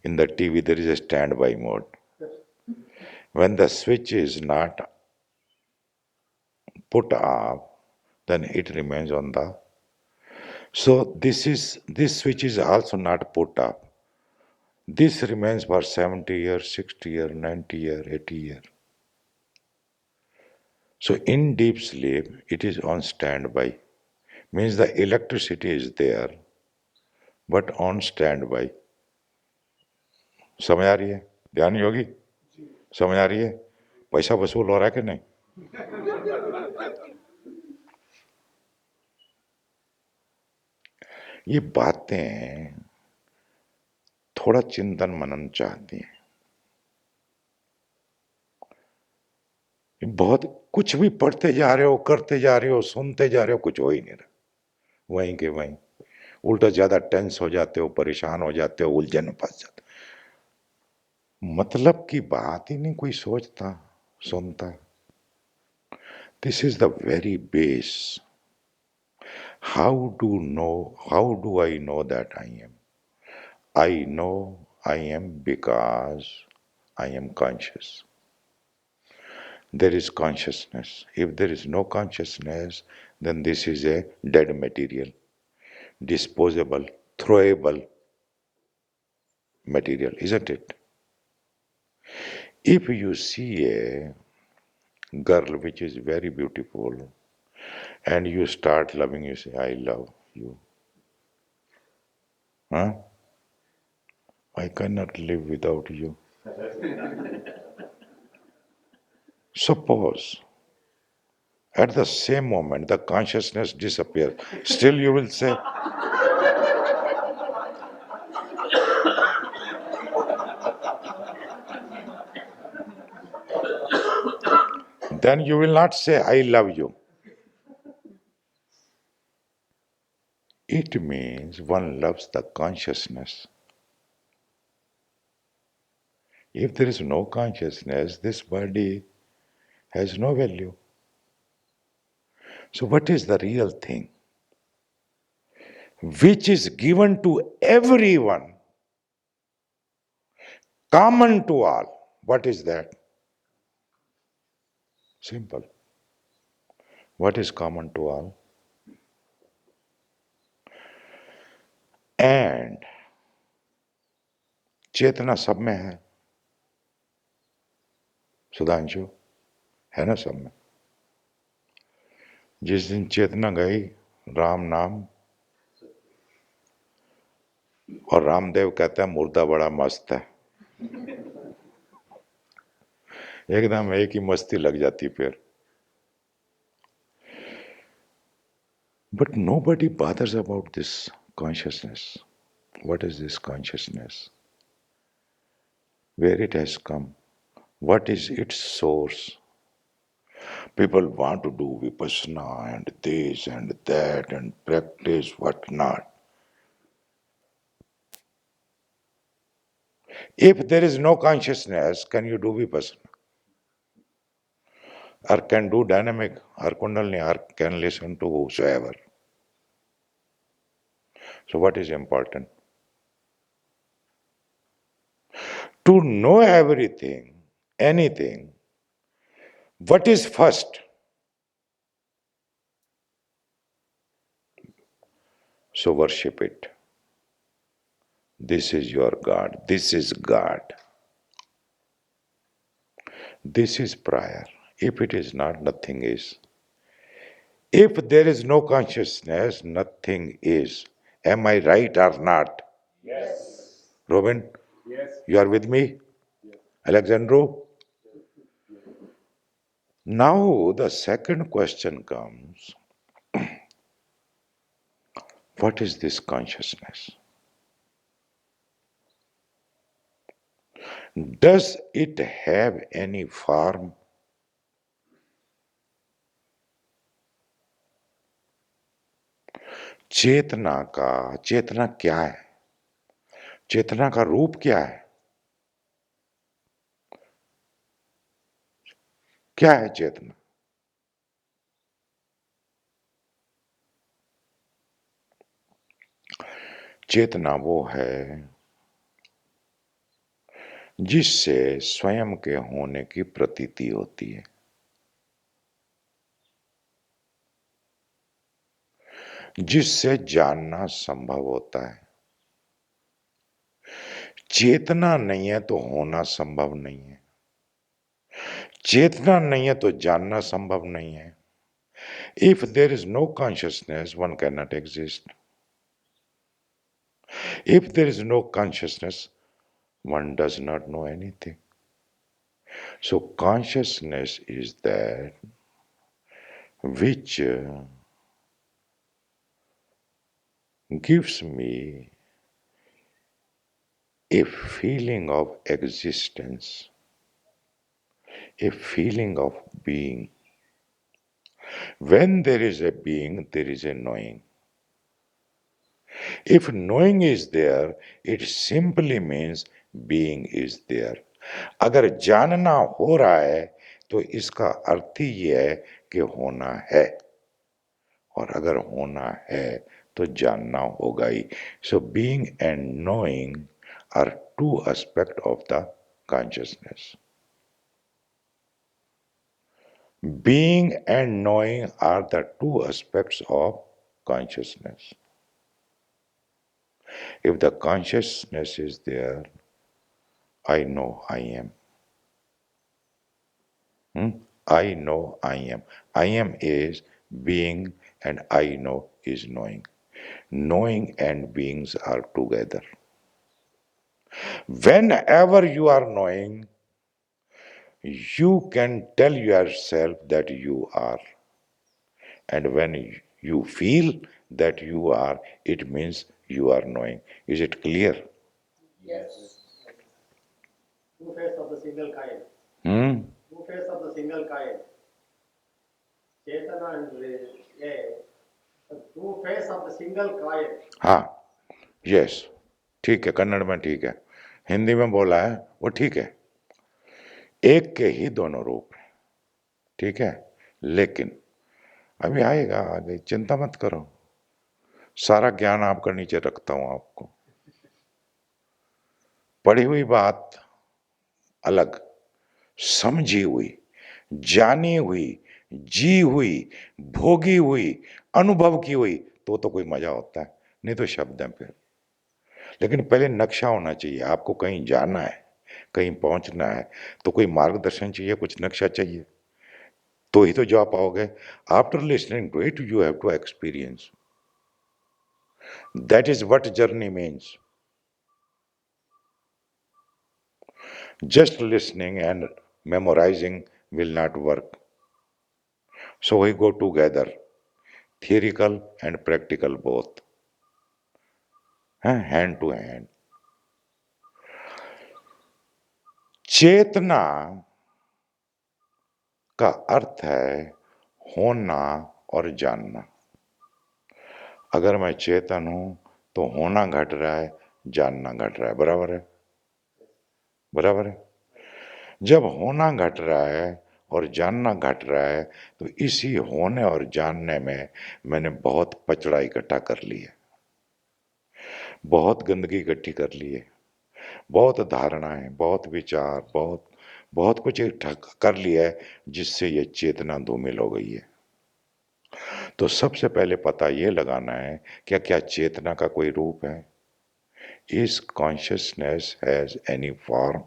In the TV, there is a standby mode. When the switch is not put off, then it remains on the. So this switch is also not put off. This remains for 70 years, 60 years, 90 years, 80 years. So in deep sleep, it is on standby. Means the electricity is there, but on standby. समझ आ रही है? ध्यान योगी? समझ आ रही है? पैसा वसूल हो रहा है कि नहीं? ये बातें थोड़ा चिंतन मनन चाहती हैं। बहुत कुछ भी पढ़ते जा रहे हो, करते जा रहे हो, सुनते जा रहे हो, कुछ हो ही नहीं रहा। वहीं के वहीं उल्टा ज्यादा टेंस हो जाते हो, परेशान हो जाते हो, उलझन में फंस जाते हो। मतलब की बात ही नहीं कोई सोचता, सुनता। This is the very base. How do I know that I M? I know I am because I am conscious. There is consciousness. If there is no consciousness, then this is a dead material, disposable, throwable material, isn't it? If you see a girl which is very beautiful and you start loving, you say, I love you. Huh? I cannot live without you. Suppose at the same moment the consciousness disappears, still you will say, then you will not say, I love you. It means one loves the consciousness. If there is no consciousness, this body has no value. So, what is the real thing? Which is given to everyone, common to all. What is that? Simple. What is common to all? And चेतना सब में है। सुधांशु है ना सब में? जिस दिन चेतना गई, राम नाम, और रामदेव कहता है मुर्दा बड़ा मस्त है। एकदम एक ही मस्ती लग जाती फिर। But nobody bothers about this consciousness. What is this consciousness? Where it has come? What is its source? People want to do vipassana and this and that and practice what not. If there is no consciousness, can you do vipassana? Or can do dynamic or kundalini or can listen to whosoever? So what is important? To know everything, anything, what is first? So worship it. This is your God. This is God. This is prayer. If it is not, nothing is. If there is no consciousness, nothing is. Am I right or not? Yes. Robin? Yes. You are with me? Yes. Alexandru? Now the second question comes. What is this consciousness? Does it have any form? चेतना क्या है? चेतना का रूप क्या है? क्या है चेतना? चेतना वो है जिससे स्वयं के होने की प्रतीति होती है, जिससे जानना संभव होता है। चेतना नहीं है तो होना संभव नहीं है, चेतना नहीं है तो जानना संभव नहीं है। If there is no consciousness, one cannot exist. If there is no consciousness, one does not know anything. So consciousness is that which gives me a feeling of existence, a feeling of being. When there is a being, there is a knowing. If knowing is there, it simply means being is there. अगर जानना हो रहा है तो इसका अर्थ ही ये है कि होना है, और अगर होना है तो जानना होगा ही. So being and knowing are two aspects of the consciousness. Being and knowing are the two aspects of consciousness. If the consciousness is there, I know I am. I know I am. I am is being and I know is knowing. Knowing and beings are together. Whenever you are knowing, you can tell yourself that you are. And when you feel that you are, it means you are knowing. Is it clear? Yes. Two faces of the single coin. Hmm? Two faces of the single coin. Chetana and two faces of the single coin. हाँ, yes, ठीक है, कन्नड़ में ठीक है, हिंदी में बोला है वो ठीक है. एक के ही दोनों रूप हैं, ठीक है, लेकिन अभी आएगा, आगे चिंता मत करो, सारा ज्ञान आपका नीचे रखता हूं आपको. पढ़ी हुई बात अलग, समझी हुई, जानी हुई, जी हुई, भोगी हुई, अनुभव की हुई तो कोई मजा होता है, नहीं तो शब्द है फिर. लेकिन पहले नक्शा होना चाहिए. आपको कहीं जाना है, कहीं पहुंचना है तो कोई मार्गदर्शन चाहिए, कुछ नक्शा चाहिए, तो ही तो जा पाओगे. After listening to it you have to experience. That is what journey means. Just listening and memorizing will not work. So we go together, theoretical and practical both, hand to hand. चेतना का अर्थ है होना और जानना. अगर मैं चेतन हूं तो होना घट रहा है, जानना घट रहा है. बराबर है? बराबर है. जब होना घट रहा है और जानना घट रहा है तो इसी होने और जानने में मैंने बहुत पचड़ा इकट्ठा कर लिया, बहुत गंदगी इकट्ठी कर ली है, बहुत धारणाएं, बहुत विचार, बहुत बहुत कुछ इकट्ठा कर लिया है जिससे ये चेतना धूमिल हो गई है. तो सबसे पहले पता ये लगाना है क्या क्या चेतना का कोई रूप है. Is consciousness has any form?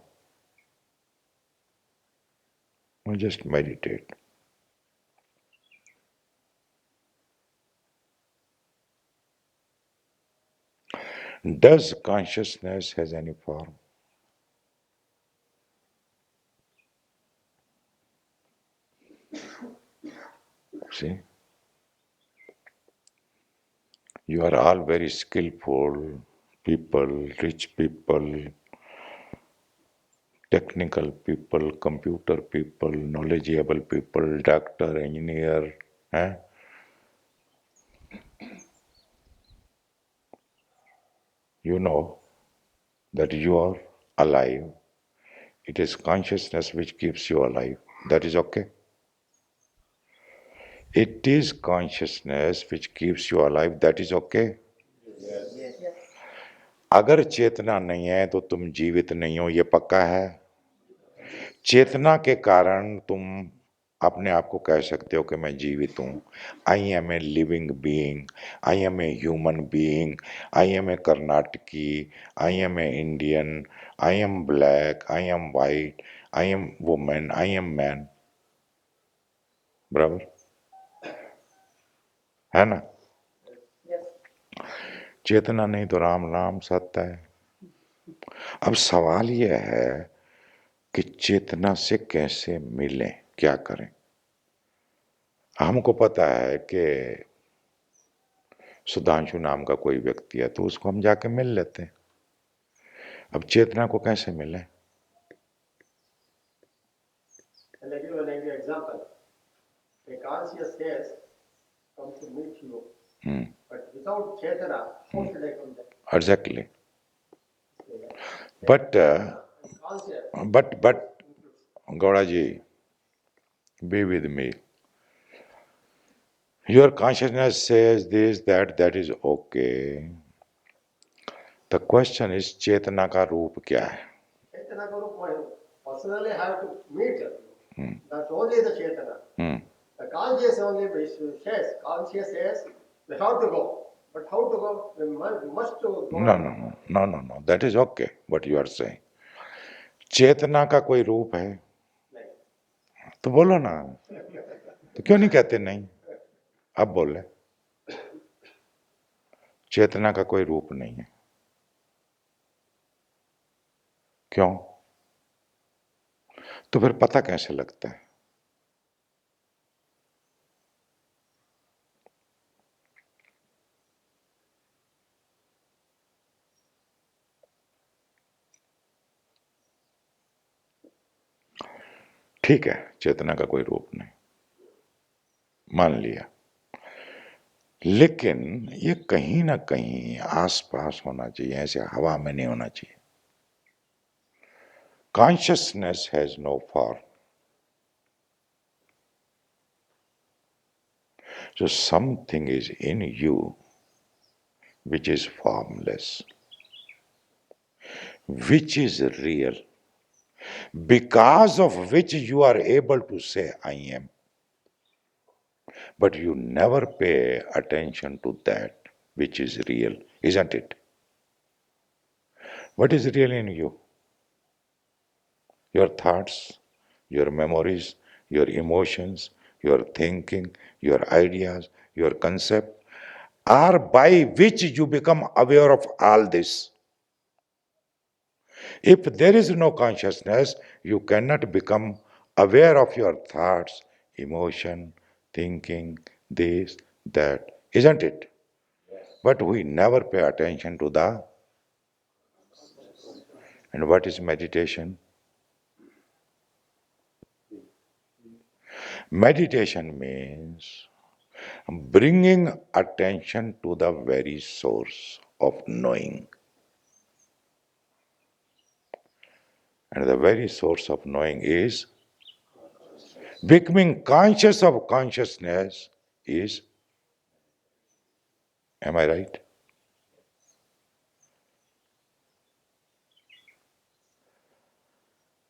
Just meditate. Does consciousness has any form? See, you are all very skillful people, rich people, technical people, computer people, knowledgeable people, doctor, engineer हैं. You know that you are alive. It is consciousness which keeps you alive. That is okay. It is consciousness which keeps you alive. That is okay. अगर चेतना नहीं है तो तुम जीवित नहीं हो, ये पक्का है. चेतना के कारण तुम अपने आप को कह सकते हो कि मैं जीवित हूं. I am a living being, I am a human being, I am a Karnataki, I am a Indian, I am black, I am white, I am women, I am man. बराबर है ना. Yes. चेतना नहीं तो राम नाम सत्य है. अब सवाल यह है कि चेतना से कैसे मिलें, क्या करें. हमको पता है कि सुधांशु नाम का कोई व्यक्ति है तो उसको हम जाके मिल लेते हैं. अब चेतना को कैसे मिले. And I give an example. A conscious case comes to meet you, but without Chetana, how should I come there? Exactly. But Gauda ji, be with me. Your consciousness says this, that is okay. The question is, चेतना का रूप क्या है. Chetana Guru, personally have to meet you. Not only the Chetana. The conscious only says, conscious says, we have to go. But how to go? We must go. No. That is okay, what you are saying. चेतना का कोई रूप है तो बोलो ना. तो क्यों नहीं कहते नहीं. अब बोले चेतना का कोई रूप नहीं है. क्यों. तो फिर पता कैसे लगता है. ठीक है, चेतना का कोई रूप नहीं, मान लिया. लेकिन ये कहीं ना कहीं आसपास होना चाहिए, ऐसे हवा में नहीं होना चाहिए. Consciousness has no form. So something is in you which is formless, which is real, because of which you are able to say I am. But you never pay attention to that which is real, isn't it? What is real in you? Your thoughts, your memories, your emotions, your thinking, your ideas, your concept are by which you become aware of all this. If there is no consciousness, you cannot become aware of your thoughts, emotion, thinking, this, that, isn't it? Yes. But we never pay attention to the. And what is meditation? Meditation means bringing attention to the very source of knowing. And the very source of knowing is becoming conscious of consciousness is. Am I right?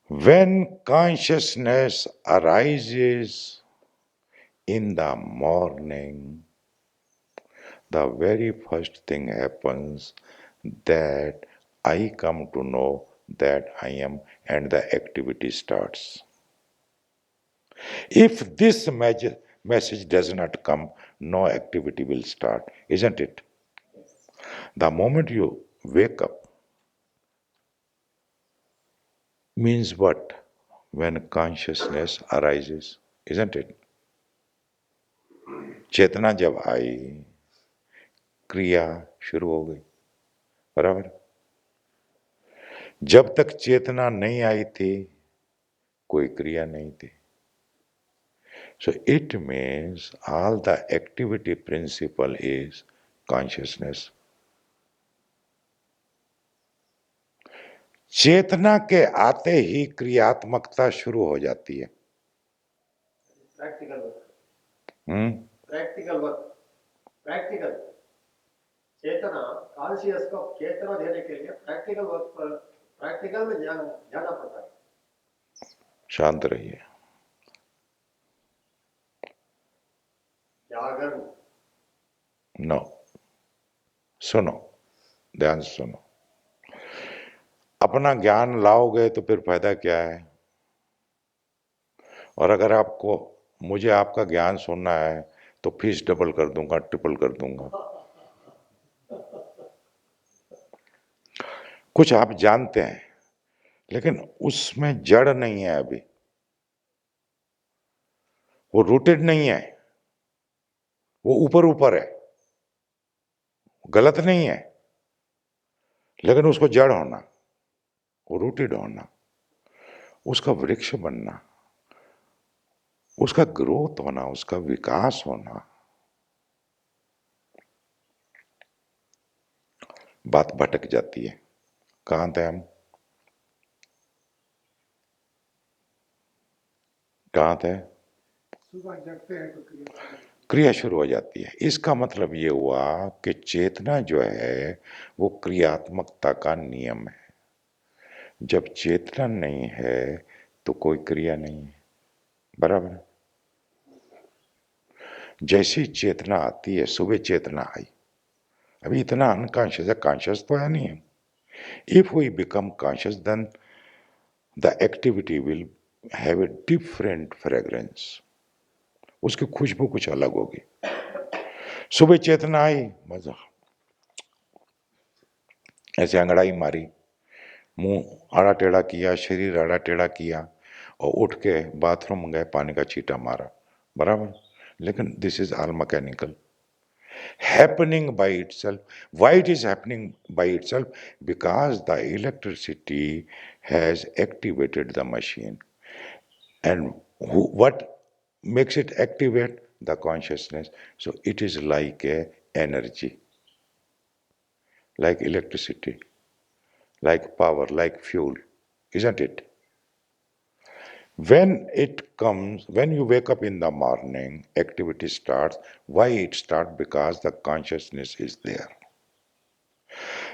When consciousness arises in the morning, the very first thing happens that I come to know that I am, and the activity starts. If this message does not come, no activity will start, isn't it? The moment you wake up means what? When consciousness arises, isn't it? चेतना जब आई, क्रिया शुरू हो गई. बराबर. जब तक चेतना नहीं आई थी कोई क्रिया नहीं थी. So it means all the activity principle is consciousness. चेतना के आते ही क्रियात्मकता शुरू हो जाती है. Practical work. हम्म. Practical work. Practical. चेतना कॉन्शियस को चेतना देने के लिए प्रैक्टिकल वर्क पर प्रैक्टिकल में जाना पड़ता है. शांत रहिए. जागरण. नो. सुनो, ध्यान से सुनो. अपना ज्ञान लाओगे तो फिर फायदा क्या है? और अगर आपको मुझे आपका ज्ञान सुनना है तो फीस डबल कर दूंगा, ट्रिपल कर दूंगा. कुछ आप जानते हैं लेकिन उसमें जड़ नहीं है अभी, वो रूटेड नहीं है, वो ऊपर ऊपर है. गलत नहीं है लेकिन उसको जड़ होना, वो रूटेड होना, उसका वृक्ष बनना, उसका ग्रोथ होना, उसका विकास होना. बात भटक जाती है. कहां थे हम? कहां थे? सुबह जगते हैं तो क्रिया क्रिया शुरू हो जाती है. इसका मतलब ये हुआ कि चेतना जो है वो क्रियात्मकता का नियम है. जब चेतना नहीं है तो कोई क्रिया नहीं है. बराबर है? जैसी चेतना आती है, सुबह चेतना आई, अभी इतना अनकॉन्शियस है, कॉन्शियस तो है नहीं है. If we become conscious then the activity will have a different fragrance. उसकी खुशबू कुछ अलग होगी. सुबह चेतना आई, मजा, ऐसे अंगड़ाई मारी, मुंह आड़ा टेढ़ा किया, शरीर आड़ा टेढ़ा किया और उठ के बाथरूम गए, पानी का छींटा मारा. बराबर. लेकिन this is all mechanical, happening by itself. Why it is happening by itself? Because the electricity has activated the machine. And what makes it activate? The consciousness. So it is like a energy, like electricity, like power, like fuel, isn't it? When it comes, when you wake up in the morning, activity starts. Why it starts? Because the consciousness is there.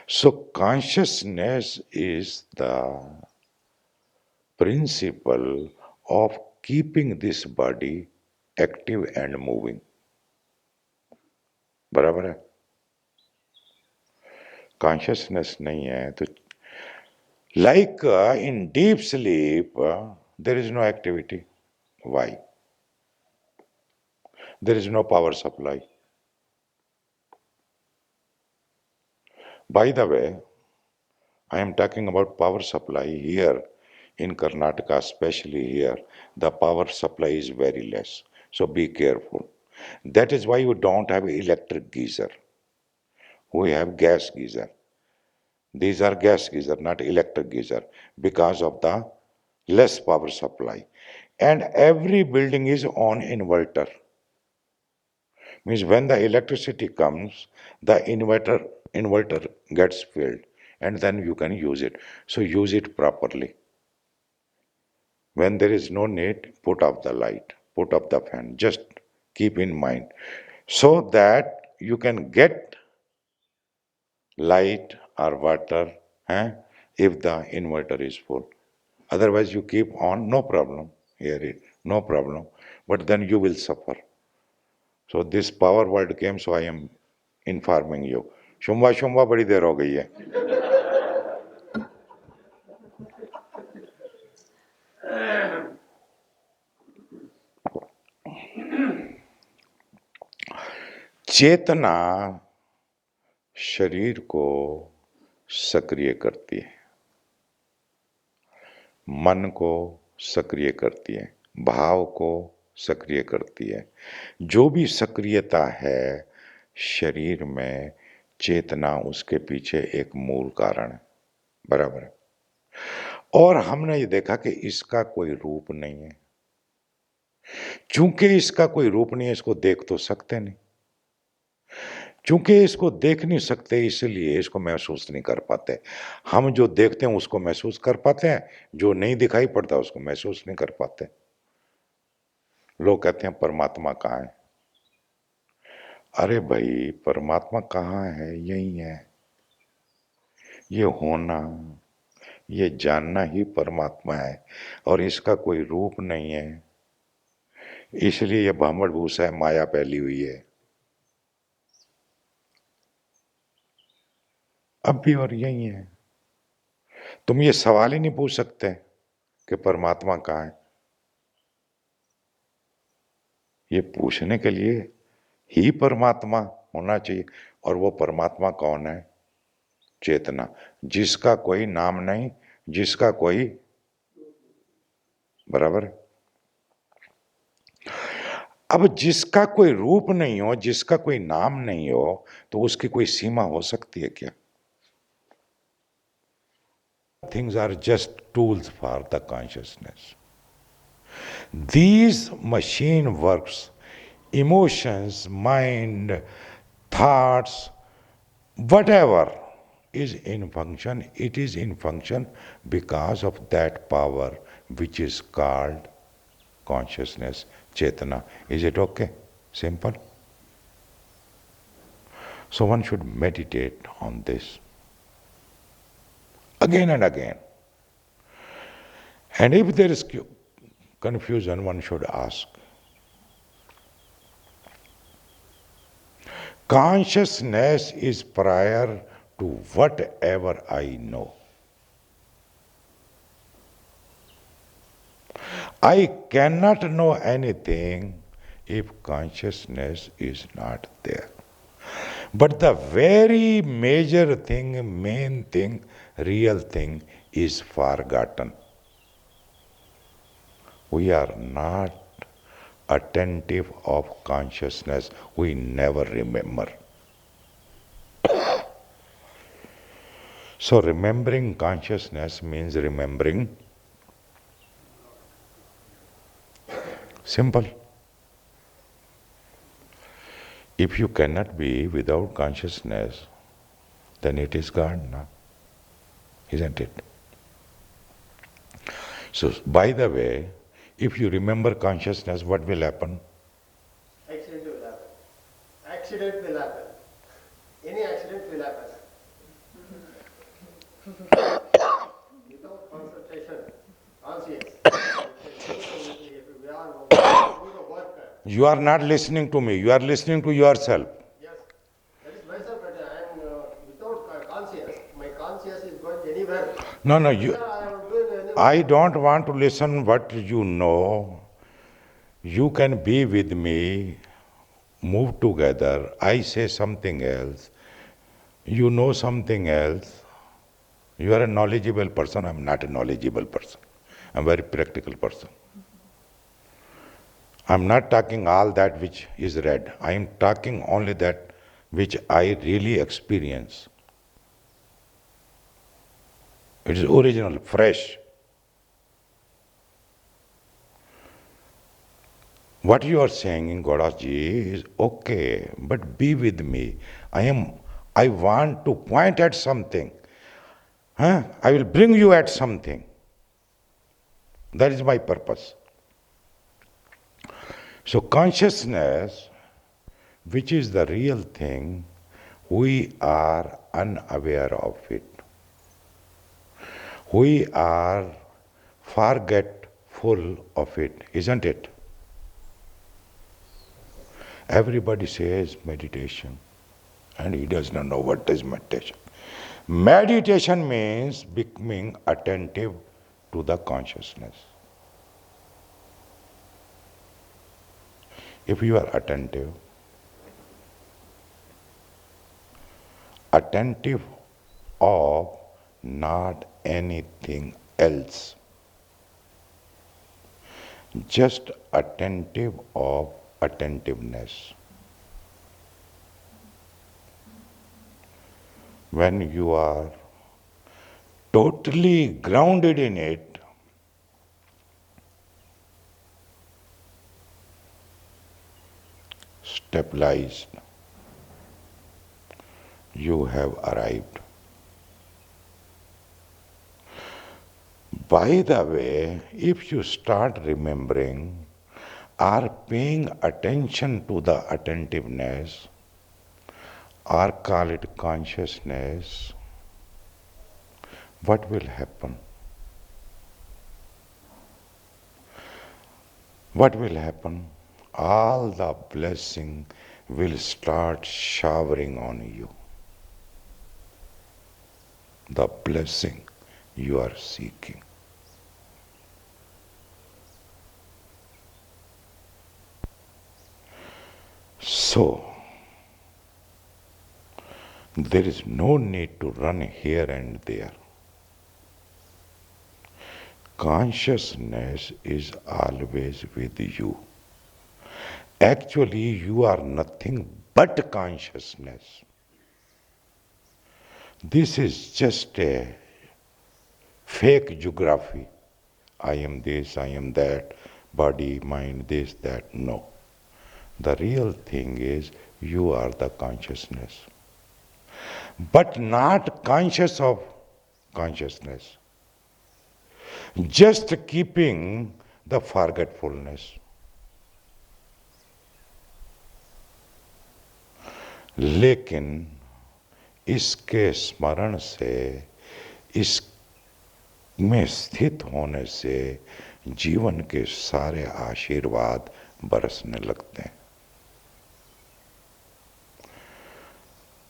So consciousness is the principle of keeping this body active and moving. बराबर है? Consciousness नहीं है तो like in deep sleep there is no activity. Why? There is no power supply. By the way, I am talking about power supply here in Karnataka, especially here. The power supply is very less. So be careful. That is why you don't have electric geyser. We have gas geyser. These are gas geyser, not electric geyser, because of the less power supply. And every building is on inverter. Means when the electricity comes, the inverter gets filled and then you can use it. So use it properly. When there is no need, put off the light, put off the fan. Just keep in mind so that you can get light or water if the inverter is full. Otherwise, you keep on, no problem. Hear it, no problem. But then you will suffer. So this power word came, so I am informing you. शुम्भा शुम्भा बड़ी देर हो गई है. चेतना शरीर को सक्रिय करती है, मन को सक्रिय करती है, भाव को सक्रिय करती है. जो भी सक्रियता है शरीर में, चेतना उसके पीछे एक मूल कारण है. बराबर है? और हमने ये देखा कि इसका कोई रूप नहीं है। चूंकि इसका कोई रूप नहीं है, इसको देख तो सकते नहीं। चूंकि इसको देख नहीं सकते, इसलिए इसको महसूस नहीं कर पाते। हम जो देखते हैं उसको महसूस कर पाते हैं, जो नहीं दिखाई पड़ता उसको महसूस नहीं कर पाते। लोग कहते हैं परमात्मा कहाँ है? अरे भाई, परमात्मा कहाँ है? यही है। ये होना, ये जानना ही परमात्मा है, और इसका कोई रूप नहीं है। इसलिए ये भामड़ भूसा है, माया फैली हुई है अब भी, और यही है। तुम ये सवाल ही नहीं पूछ सकते कि परमात्मा कहाँ है। ये पूछने के लिए ही परमात्मा होना चाहिए। और वो परमात्मा कौन है? चेतना, जिसका कोई नाम नहीं, जिसका कोई, बराबर है। अब जिसका कोई रूप नहीं हो, जिसका कोई नाम नहीं हो, तो उसकी कोई सीमा हो सकती है क्या? Things are just tools for the consciousness. These machine works, emotions, mind, thoughts, whatever is in function, it is in function because of that power which is called consciousness, Chetana. Is it okay? Simple? So one should meditate on this again and again. And if there is confusion, one should ask. Consciousness is prior to whatever I know. I cannot know anything if consciousness is not there. But the very major thing, main thing, real thing is forgotten. We are not attentive of consciousness. We never remember. So remembering consciousness means remembering. Simple. If you cannot be without consciousness, then it is God, no? Isn't it? So, by the way, if you remember consciousness, what will happen? Accident will happen. Accident will happen. Any accident will happen. Without concentration, conscious. If we are do the work. You are not listening to me, you are listening to yourself. Yes, that is myself, but I am without conscious. My conscious is going anywhere. No, I am doing anywhere. I don't want to listen what you know. You can be with me, move together. I say something else. You know something else. You are a knowledgeable person. I'm not a knowledgeable person. I'm a very practical person. I'm not talking all that which is read. I am talking only that which I really experience. It is original, fresh. What you are saying in Godaji is okay, but be with me. I want to point at something. I will bring you at something. That is my purpose. So consciousness, which is the real thing, we are unaware of it. We are forgetful of it, isn't it? Everybody says meditation, and he does not know what is meditation. Meditation means becoming attentive to the consciousness. If you are attentive of not anything else, just attentive of attentiveness. When you are totally grounded in it, stabilized, you have arrived. By the way, if you start remembering or paying attention to the attentiveness, or call it consciousness, what will happen? What will happen? All the blessing will start showering on you. The blessing you are seeking. So, there is no need to run here and there. Consciousness is always with you. Actually, you are nothing but consciousness. This is just a fake geography. I am this, I am that, body, mind, this, that. No. The real thing is you are the consciousness. But not conscious of consciousness. Just keeping the forgetfulness. लेकिन इसके स्मरण से, इसमें स्थित होने से जीवन के सारे आशीर्वाद बरसने लगते हैं।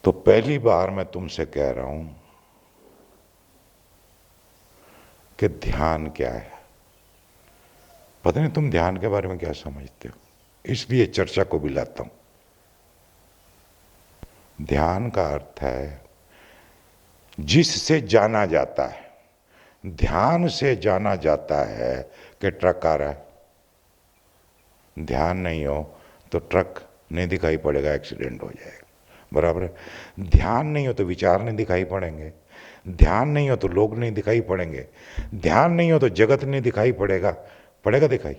तो पहली बार मैं तुमसे कह रहा हूं कि ध्यान क्या है। पता नहीं तुम ध्यान के बारे में क्या समझते हो, इसलिए चर्चा को भी लाता हूं। ध्यान का अर्थ है जिससे जाना जाता है। ध्यान से जाना जाता है कि ट्रक आ रहा है। ध्यान नहीं हो तो ट्रक नहीं दिखाई पड़ेगा, एक्सीडेंट हो जाएगा, बराबर है। ध्यान नहीं हो तो विचार नहीं दिखाई पड़ेंगे, ध्यान नहीं हो तो लोग नहीं दिखाई पड़ेंगे, ध्यान नहीं हो तो जगत नहीं दिखाई पड़ेगा, पड़ेगा दिखाई।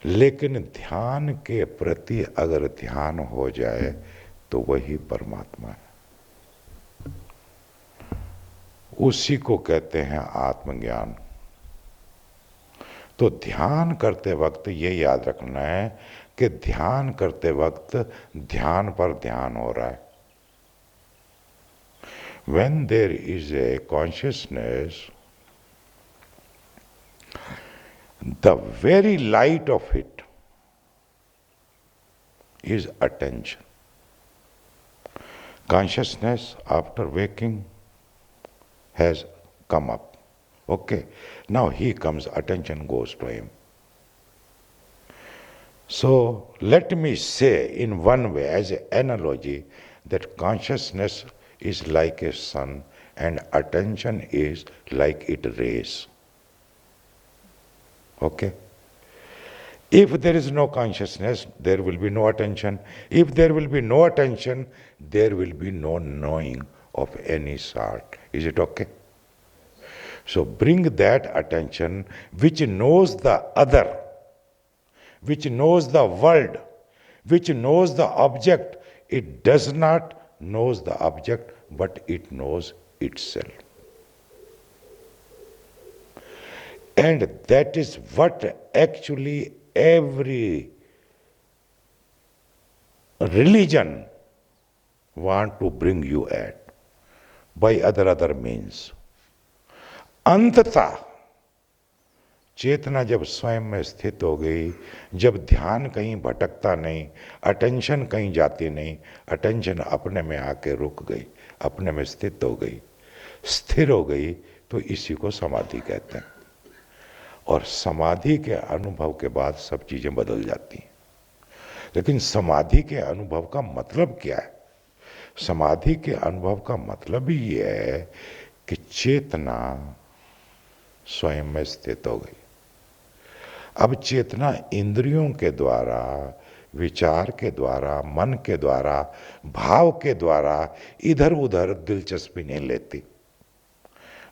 लेकिन ध्यान के प्रति अगर ध्यान हो जाए तो वही परमात्मा है। उसी को कहते हैं आत्मज्ञान। तो ध्यान करते वक्त ये याद रखना है कि ध्यान करते वक्त ध्यान पर ध्यान हो रहा है। When there is a consciousness, the very light of it is attention. Consciousness after waking has come up. Okay, now he comes, attention goes to him. So let me say in one way, as an analogy, that consciousness is like a sun and attention is like its rays. Okay? If there is no consciousness, there will be no attention. If there will be no attention, there will be no knowing of any sort. Is it okay? So bring that attention which knows the other, which knows the world, which knows the object. It does not know the object, but it knows itself. And that is what actually every religion want to bring you at by other means. अंततः चेतना जब स्वयं में स्थित हो गई, जब ध्यान कहीं भटकता नहीं, अटेंशन कहीं जाती नहीं, अटेंशन अपने में आके रुक गई, अपने में स्थित हो गई, स्थिर हो गई, तो इसी को समाधि कहते हैं। और समाधि के अनुभव के बाद सब चीजें बदल जाती हैं। लेकिन समाधि के अनुभव का मतलब क्या है? समाधि के अनुभव का मतलब ही ये है कि चेतना स्वयं में स्थित हो गई। अब चेतना इंद्रियों के द्वारा, विचार के द्वारा, मन के द्वारा, भाव के द्वारा इधर उधर दिलचस्पी नहीं लेती।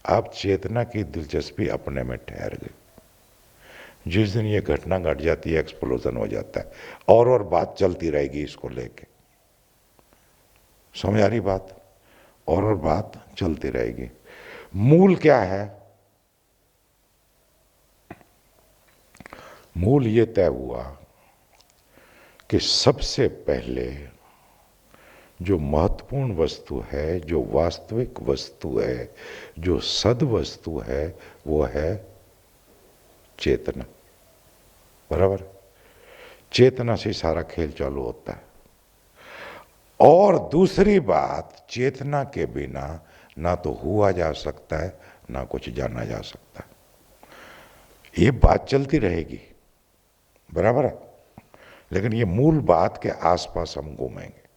आप चेतना की दिलचस्पी अपने में ठहर गई। जिस दिन ये घटना घट जाती है, एक्सप्लोजन हो जाता है, और बात चलती रहेगी इसको लेके। समझ आ रही बात? और बात चलती रहेगी। मूल क्या है? मूल ये तय हुआ कि सबसे पहले जो महत्वपूर्ण वस्तु है, जो वास्तविक वस्तु है, जो सद वस्तु है, वो है चेतना। बराबर? चेतना से सारा खेल चालू होता है। और दूसरी बात, चेतना के बिना ना तो हुआ जा सकता है, ना कुछ जाना जा सकता है। ये बात चलती रहेगी, बराबर है? लेकिन ये मूल बात के आसपास हम घूमेंगे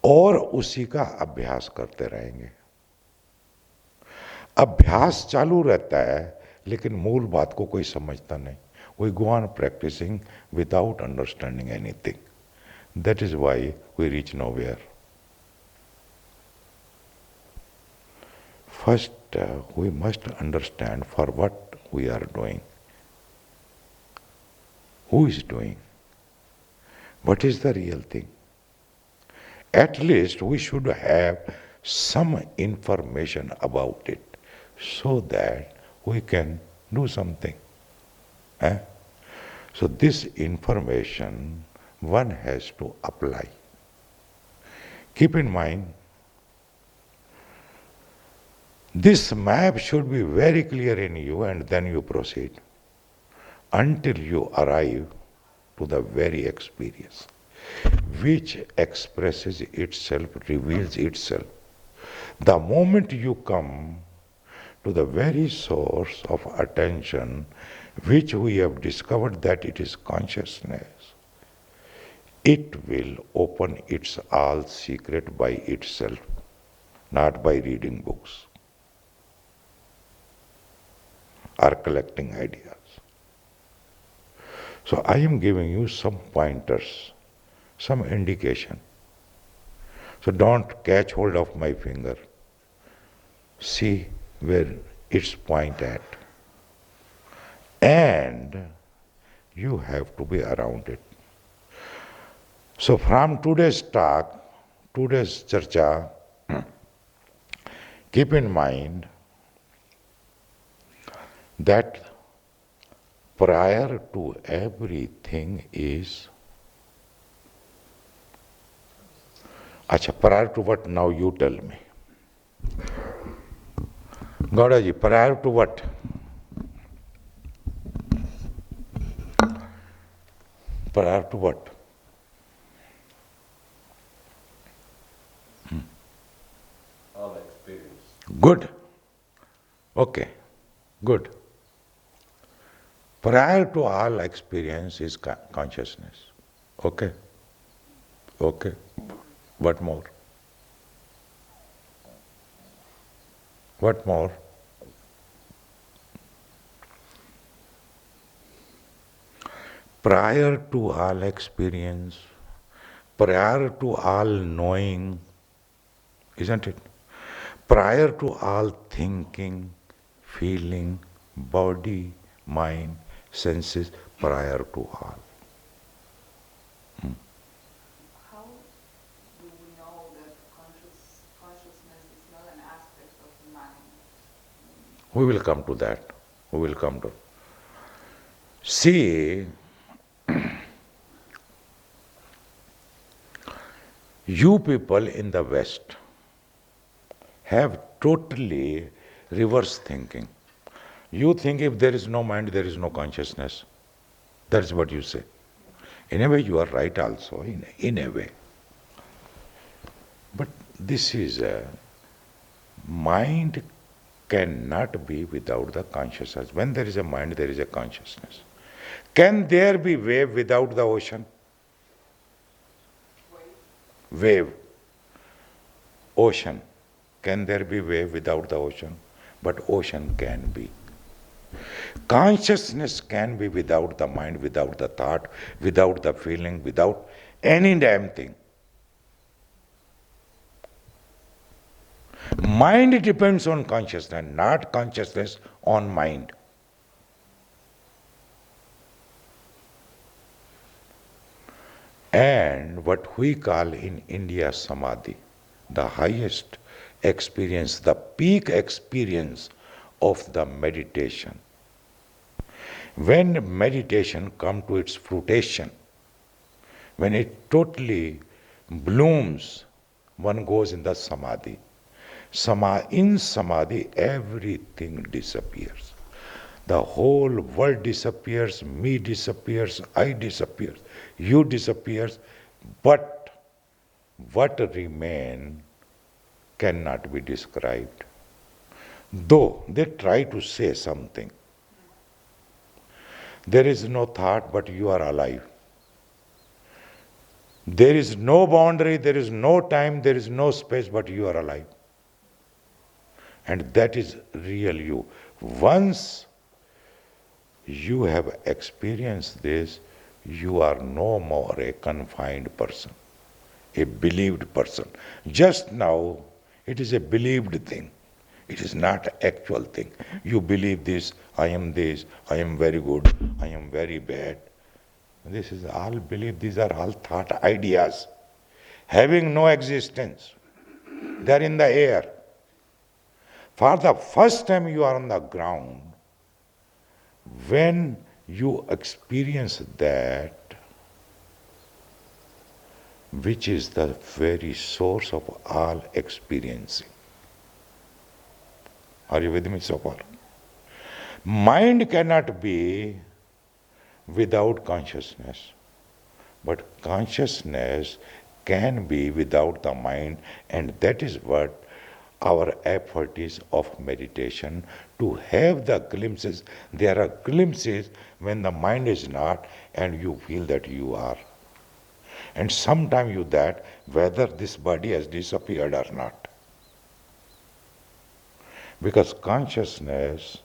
और उसी का अभ्यास करते रहेंगे। अभ्यास चालू रहता है, लेकिन मूल बात को कोई समझता नहीं। We go on practicing without understanding anything. That is why we reach nowhere. First, we must understand for what we are doing. Who is doing? What is the real thing? At least we should have some information about it so that we can do something. So this information one has to apply. Keep in mind, this map should be very clear in you, and then you proceed until you arrive to the very experience which expresses itself, reveals itself. The moment you come to the very source of attention, which we have discovered that it is consciousness, it will open its all secret by itself, not by reading books or collecting ideas. So I am giving you some pointers, some indication. So don't catch hold of my finger. See where it's point at. And you have to be around it. So from today's talk, today's charcha, keep in mind that prior to everything is, prior to what? Now you tell me. Gaudaji, prior to what? Prior to what? All experience. Good. Okay. Good. Prior to all experience is consciousness. Okay. Okay. What more? What more? Prior to all experience, prior to all knowing, isn't it? Prior to all thinking, feeling, body, mind, senses, prior to all. How do we know that consciousness is not an aspect of the mind? We will come to that. We will come to. See, you people in the West have totally reverse thinking. You think if there is no mind, there is no consciousness. That's what you say. In a way, you are right also, in a way. But this is mind cannot be without the consciousness. When there is a mind, there is a consciousness. Can there be wave without the ocean? Wave. Ocean. Can there be wave without the ocean? But ocean can be. Consciousness can be without the mind, without the thought, without the feeling, without any damn thing. Mind depends on consciousness, not consciousness on mind. And what we call in India samadhi, the highest experience, the peak experience of the meditation. When meditation comes to its fruition, when it totally blooms, one goes in the samadhi. In samadhi, everything disappears. The whole world disappears, me disappears, I disappears, you disappears, but what remains cannot be described. Though they try to say something. There is no thought, but you are alive. There is no boundary, there is no time, there is no space, but you are alive. And that is real you. Once you have experienced this, you are no more a confined person, a believed person. Just now, it is a believed thing. It is not an actual thing. You believe this, I am very good, I am very bad. This is all belief, these are all thought ideas, having no existence. They are in the air. For the first time you are on the ground, when you experience that, which is the very source of all experiencing. Are you with me so far? Mind cannot be without consciousness, but consciousness can be without the mind, and that is what our effort is of meditation, to have the glimpses. There are glimpses when the mind is not, and you feel that you are. And sometimes you that whether this body has disappeared or not. Because consciousness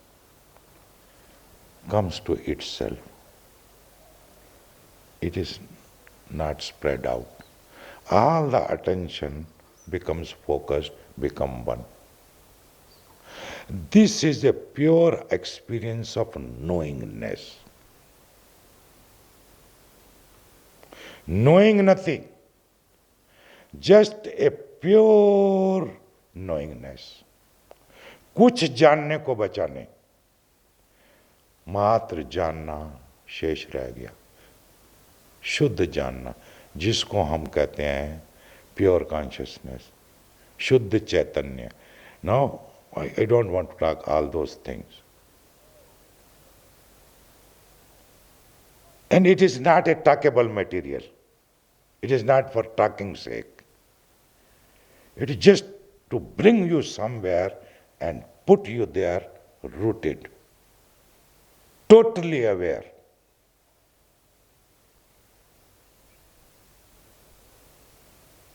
comes to itself. It is not spread out. All the attention becomes focused, become one. This is a pure experience of knowingness. Knowing nothing, just a pure knowingness. कुछ जानने को बचा नहीं, मात्र जानना शेष रह गया, शुद्ध जानना, जिसको हम कहते हैं प्योर कॉन्शियसनेस, शुद्ध चैतन्य. Now, I don't want to talk all those things. And it is not a talkable material. It is not for talking's sake. It is just to bring you somewhere and put you there rooted, totally aware.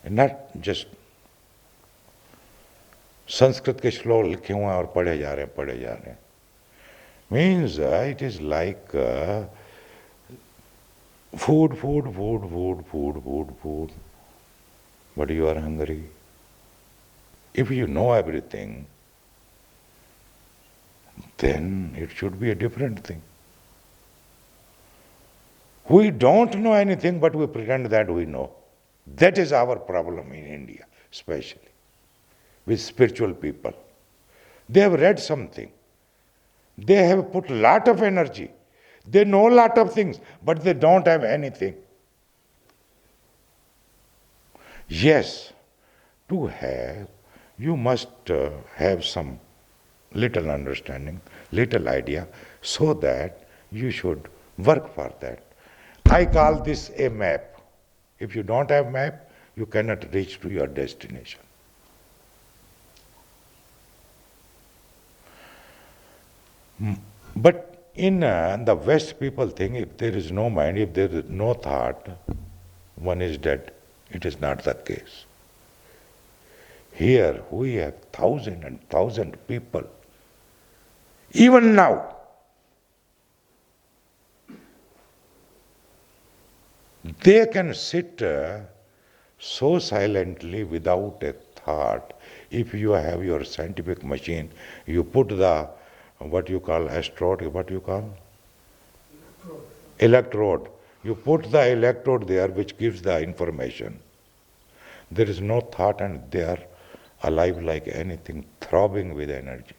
And not just Sanskrit के श्लोक लिखे हुए हैं और पढ़े जा रहे हैं. Means it is like food, but you are hungry. If you know everything, then it should be a different thing. We don't know anything, but we pretend that we know. That is our problem in India, especially with spiritual people. They have read something. They have put a lot of energy. They know a lot of things, but they don't have anything. Yes, to have, you must have some little understanding, little idea, so that you should work for that. I call this a map. If you don't have map, you cannot reach to your destination. But in the West, people think if there is no mind, if there is no thought, one is dead. It is not the case. Here we have thousand and thousand people. Even now, they can sit so silently without a thought. If you have your scientific machine, you put the, what you call electrode, what you call? Electrode. You put the electrode there which gives the information. There is no thought and they are alive like anything, throbbing with energy.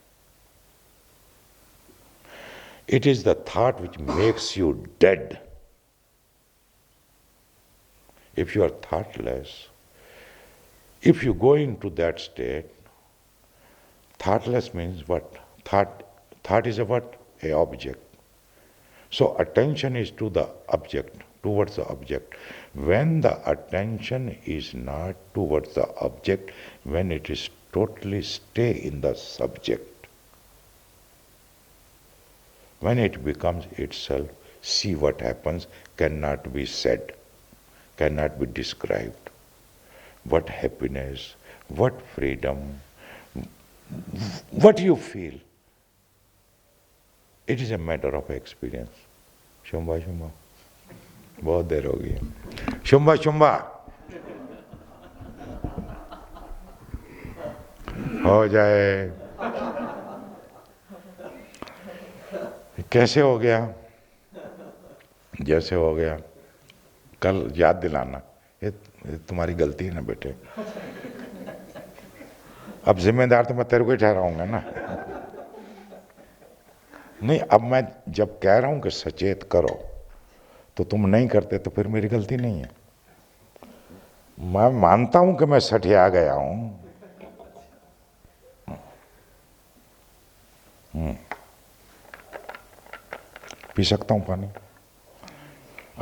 It is the thought which makes you dead. If you are thoughtless, if you go into that state, thoughtless means what? Thought is a what? A object. So attention is to the object, towards the object. When the attention is not towards the object, when it is totally stay in the subject, when it becomes itself, see what happens, cannot be said, cannot be described. What happiness, what freedom, what you feel. It is a matter of experience. Shumbha Shumbha बहुत देर हो गई है. शुंभा शुंभा हो जाए. कैसे हो गया? जैसे हो गया. कल याद दिलाना. ये तुम्हारी गलती है ना बेटे. अब जिम्मेदार तो मैं तेरे को ही ठहराऊंगा ना. नहीं, अब मैं जब कह रहा हूं कि सचेत करो तो तुम नहीं करते तो फिर मेरी गलती नहीं है. मैं मानता हूं कि मैं सठिया गया हूं. पी सकता हूं पानी?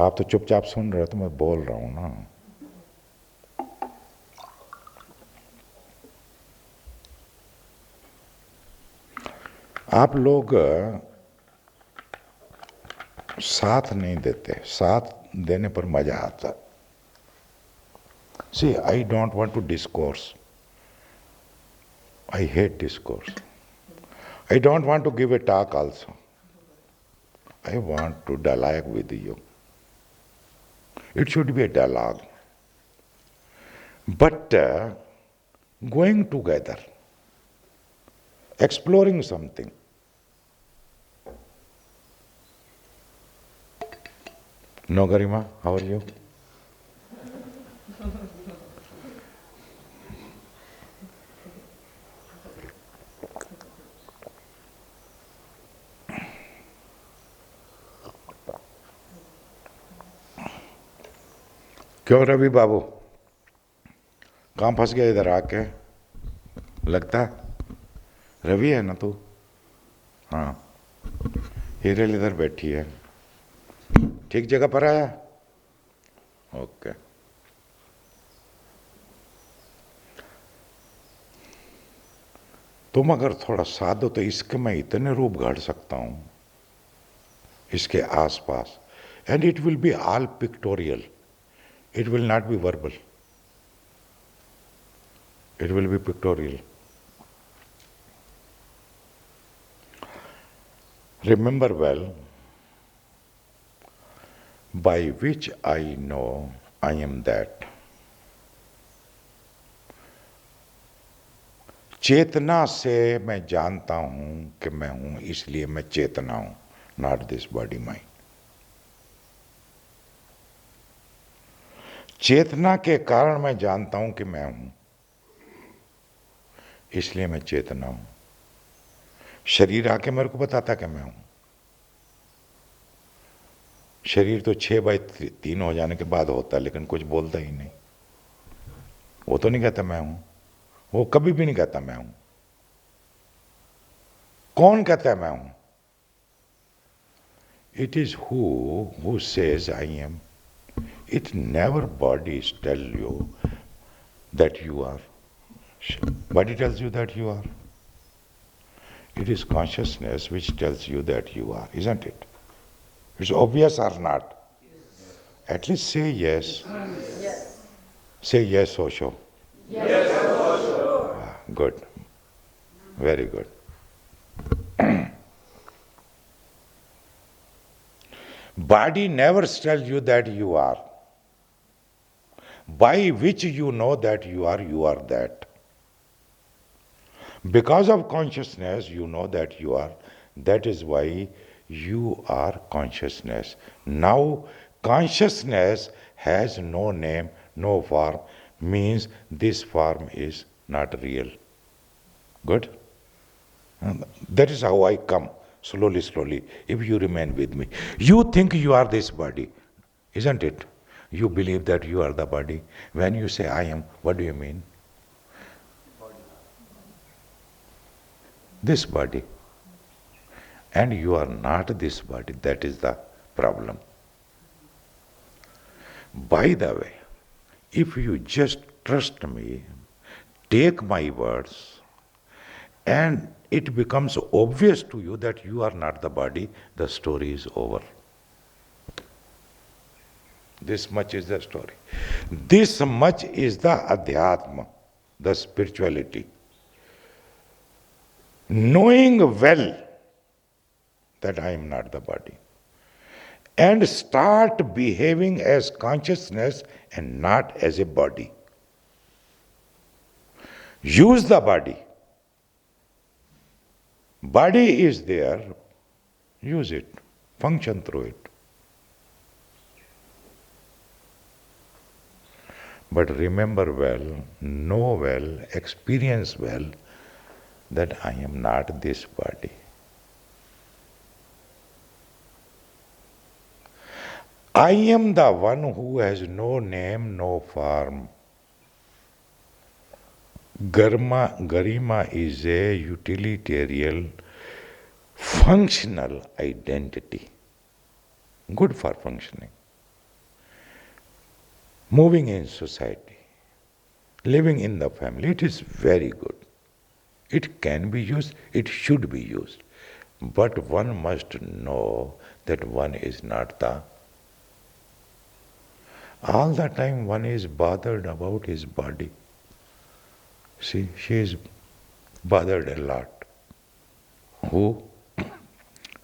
आप तो चुपचाप सुन रहे हो तो मैं बोल रहा हूं ना. आप लोग साथ नहीं देते. साथ देने पर मजा आता. See, I don't want to discourse. I hate discourse. I don't want to give a talk also. I want to dialogue with you. It should be a dialogue. But going together, exploring something. No, Garima, how are you? क्यों रवि बाबू, कहाँ फंस गया इधर आके? लगता है रवि है ना तू? हाँ, हीरेल इधर बैठी है. ठीक जगह पर आया? ओके. तुम अगर थोड़ा साथ दो तो इसके मैं इतने रूप घड़ सकता हूं इसके आसपास. And it will be all pictorial. It will not be verbal. It will be pictorial. Remember well, by which I know I am that. चेतना से मैं जानता हूं कि मैं हूं, इसलिए मैं चेतना हूं, not this body mind. चेतना के कारण मैं जानता हूं कि मैं हूं, इसलिए मैं चेतना हूं. शरीर आके मेरे को बताता कि मैं हूं. शरीर तो 6/3 हो जाने के बाद होता है, लेकिन कुछ बोलता ही नहीं. वो तो नहीं कहता मैं हूं. वो कभी भी नहीं कहता मैं हूं. कौन कहता है मैं हूं? It is who says I am. It never bodies tell you that you are. Body tells you that you are. It is consciousness which tells you that you are, isn't it? It's obvious or not? Yes. At least say yes. Yes. Say yes, Osho. Yes, Osho. Good. Very good. Body never tells you that you are. By which you know that you are that. Because of consciousness, you know that you are. That is why you are consciousness. Now, consciousness has no name, no form, means this form is not real. Good? And that is how I come, slowly, slowly, if you remain with me. You think you are this body, isn't it? You believe that you are the body. When you say I am, what do you mean? This body. And you are not this body. That is the problem. By the way, if you just trust me, take my words, and it becomes obvious to you that you are not the body, the story is over. This much is the story. This much is the adhyatma, the spirituality. Knowing well that I am not the body, and start behaving as consciousness and not as a body. Use the body. Body is there, use it, function through it. But remember well, know well, experience well that I am not this body. I am the one who has no name, no form. Garima is a utilitarian, functional identity. Good for functioning. Moving in society, living in the family, it is very good. It can be used, it should be used. But one must know that one is not the. All the time one is bothered about his body. See, she is bothered a lot. Who?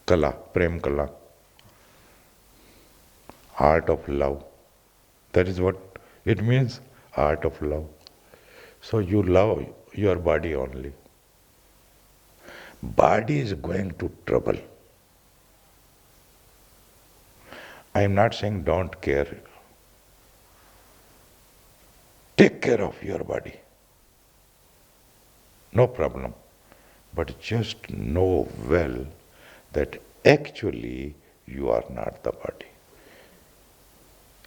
Kala, Prem Kala. Art of love. That is what it means, art of love. So you love your body only. Body is going to trouble. I am not saying don't care. Take care of your body. No problem. But just know well that actually you are not the body.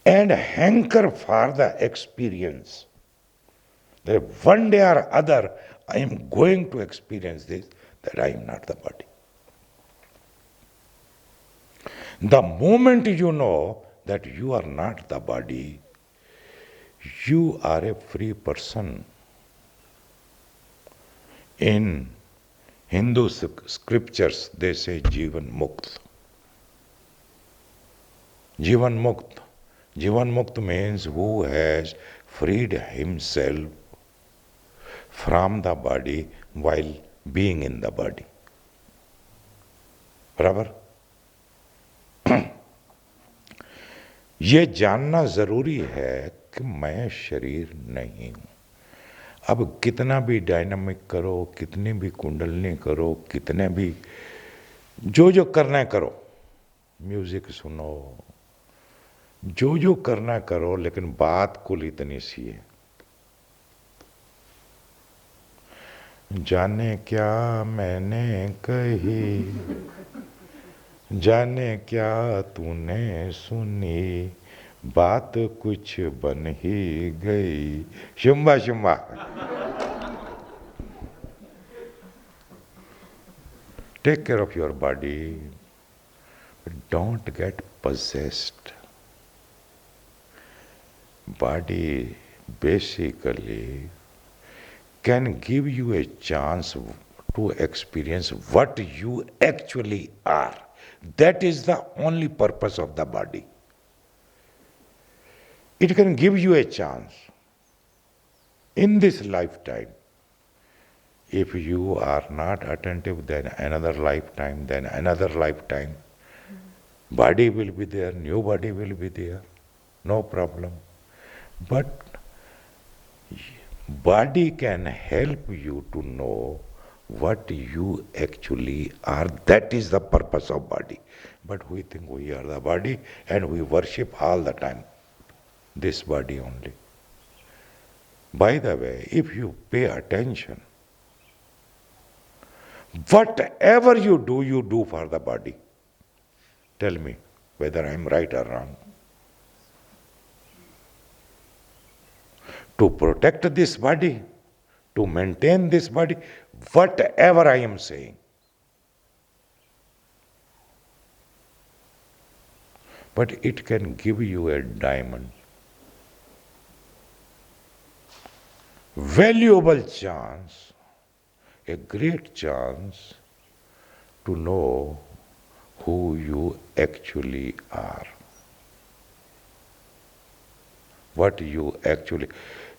And hanker for the experience. That one day or other I am going to experience this, that I am not the body. The moment you know that you are not the body, you are a free person. In Hindu scriptures, they say Jivan Mukt. Jivan Mukt. Jivan Mukt means who has freed himself from the body while being in the body. बराबर? ये जानना जरूरी है कि मैं शरीर नहीं हूं. अब कितना भी डायनामिक करो, कितनी भी कुंडलनी करो, कितने भी जो करना है करो, म्यूजिक सुनो, जो करना करो, लेकिन बात कुल इतनी सी है. जाने क्या मैंने कही, जाने क्या तूने सुनी, बात कुछ बन ही गई. Shumbha Shumbha. Take care of your body, but don't get possessed. Body basically can give you a chance to experience what you actually are. That is the only purpose of the body. It can give you a chance in this lifetime. If you are not attentive, then another lifetime, then another lifetime. Body will be there, new body will be there, no problem. But body can help you to know what you actually are. That is the purpose of body. But we think we are the body and we worship all the time this body only. By the way, if you pay attention, whatever you do for the body. Tell me whether I am right or wrong. To protect this body, to maintain this body, whatever I am saying. But it can give you a diamond. Valuable chance, a great chance to know who you actually are. What you actually...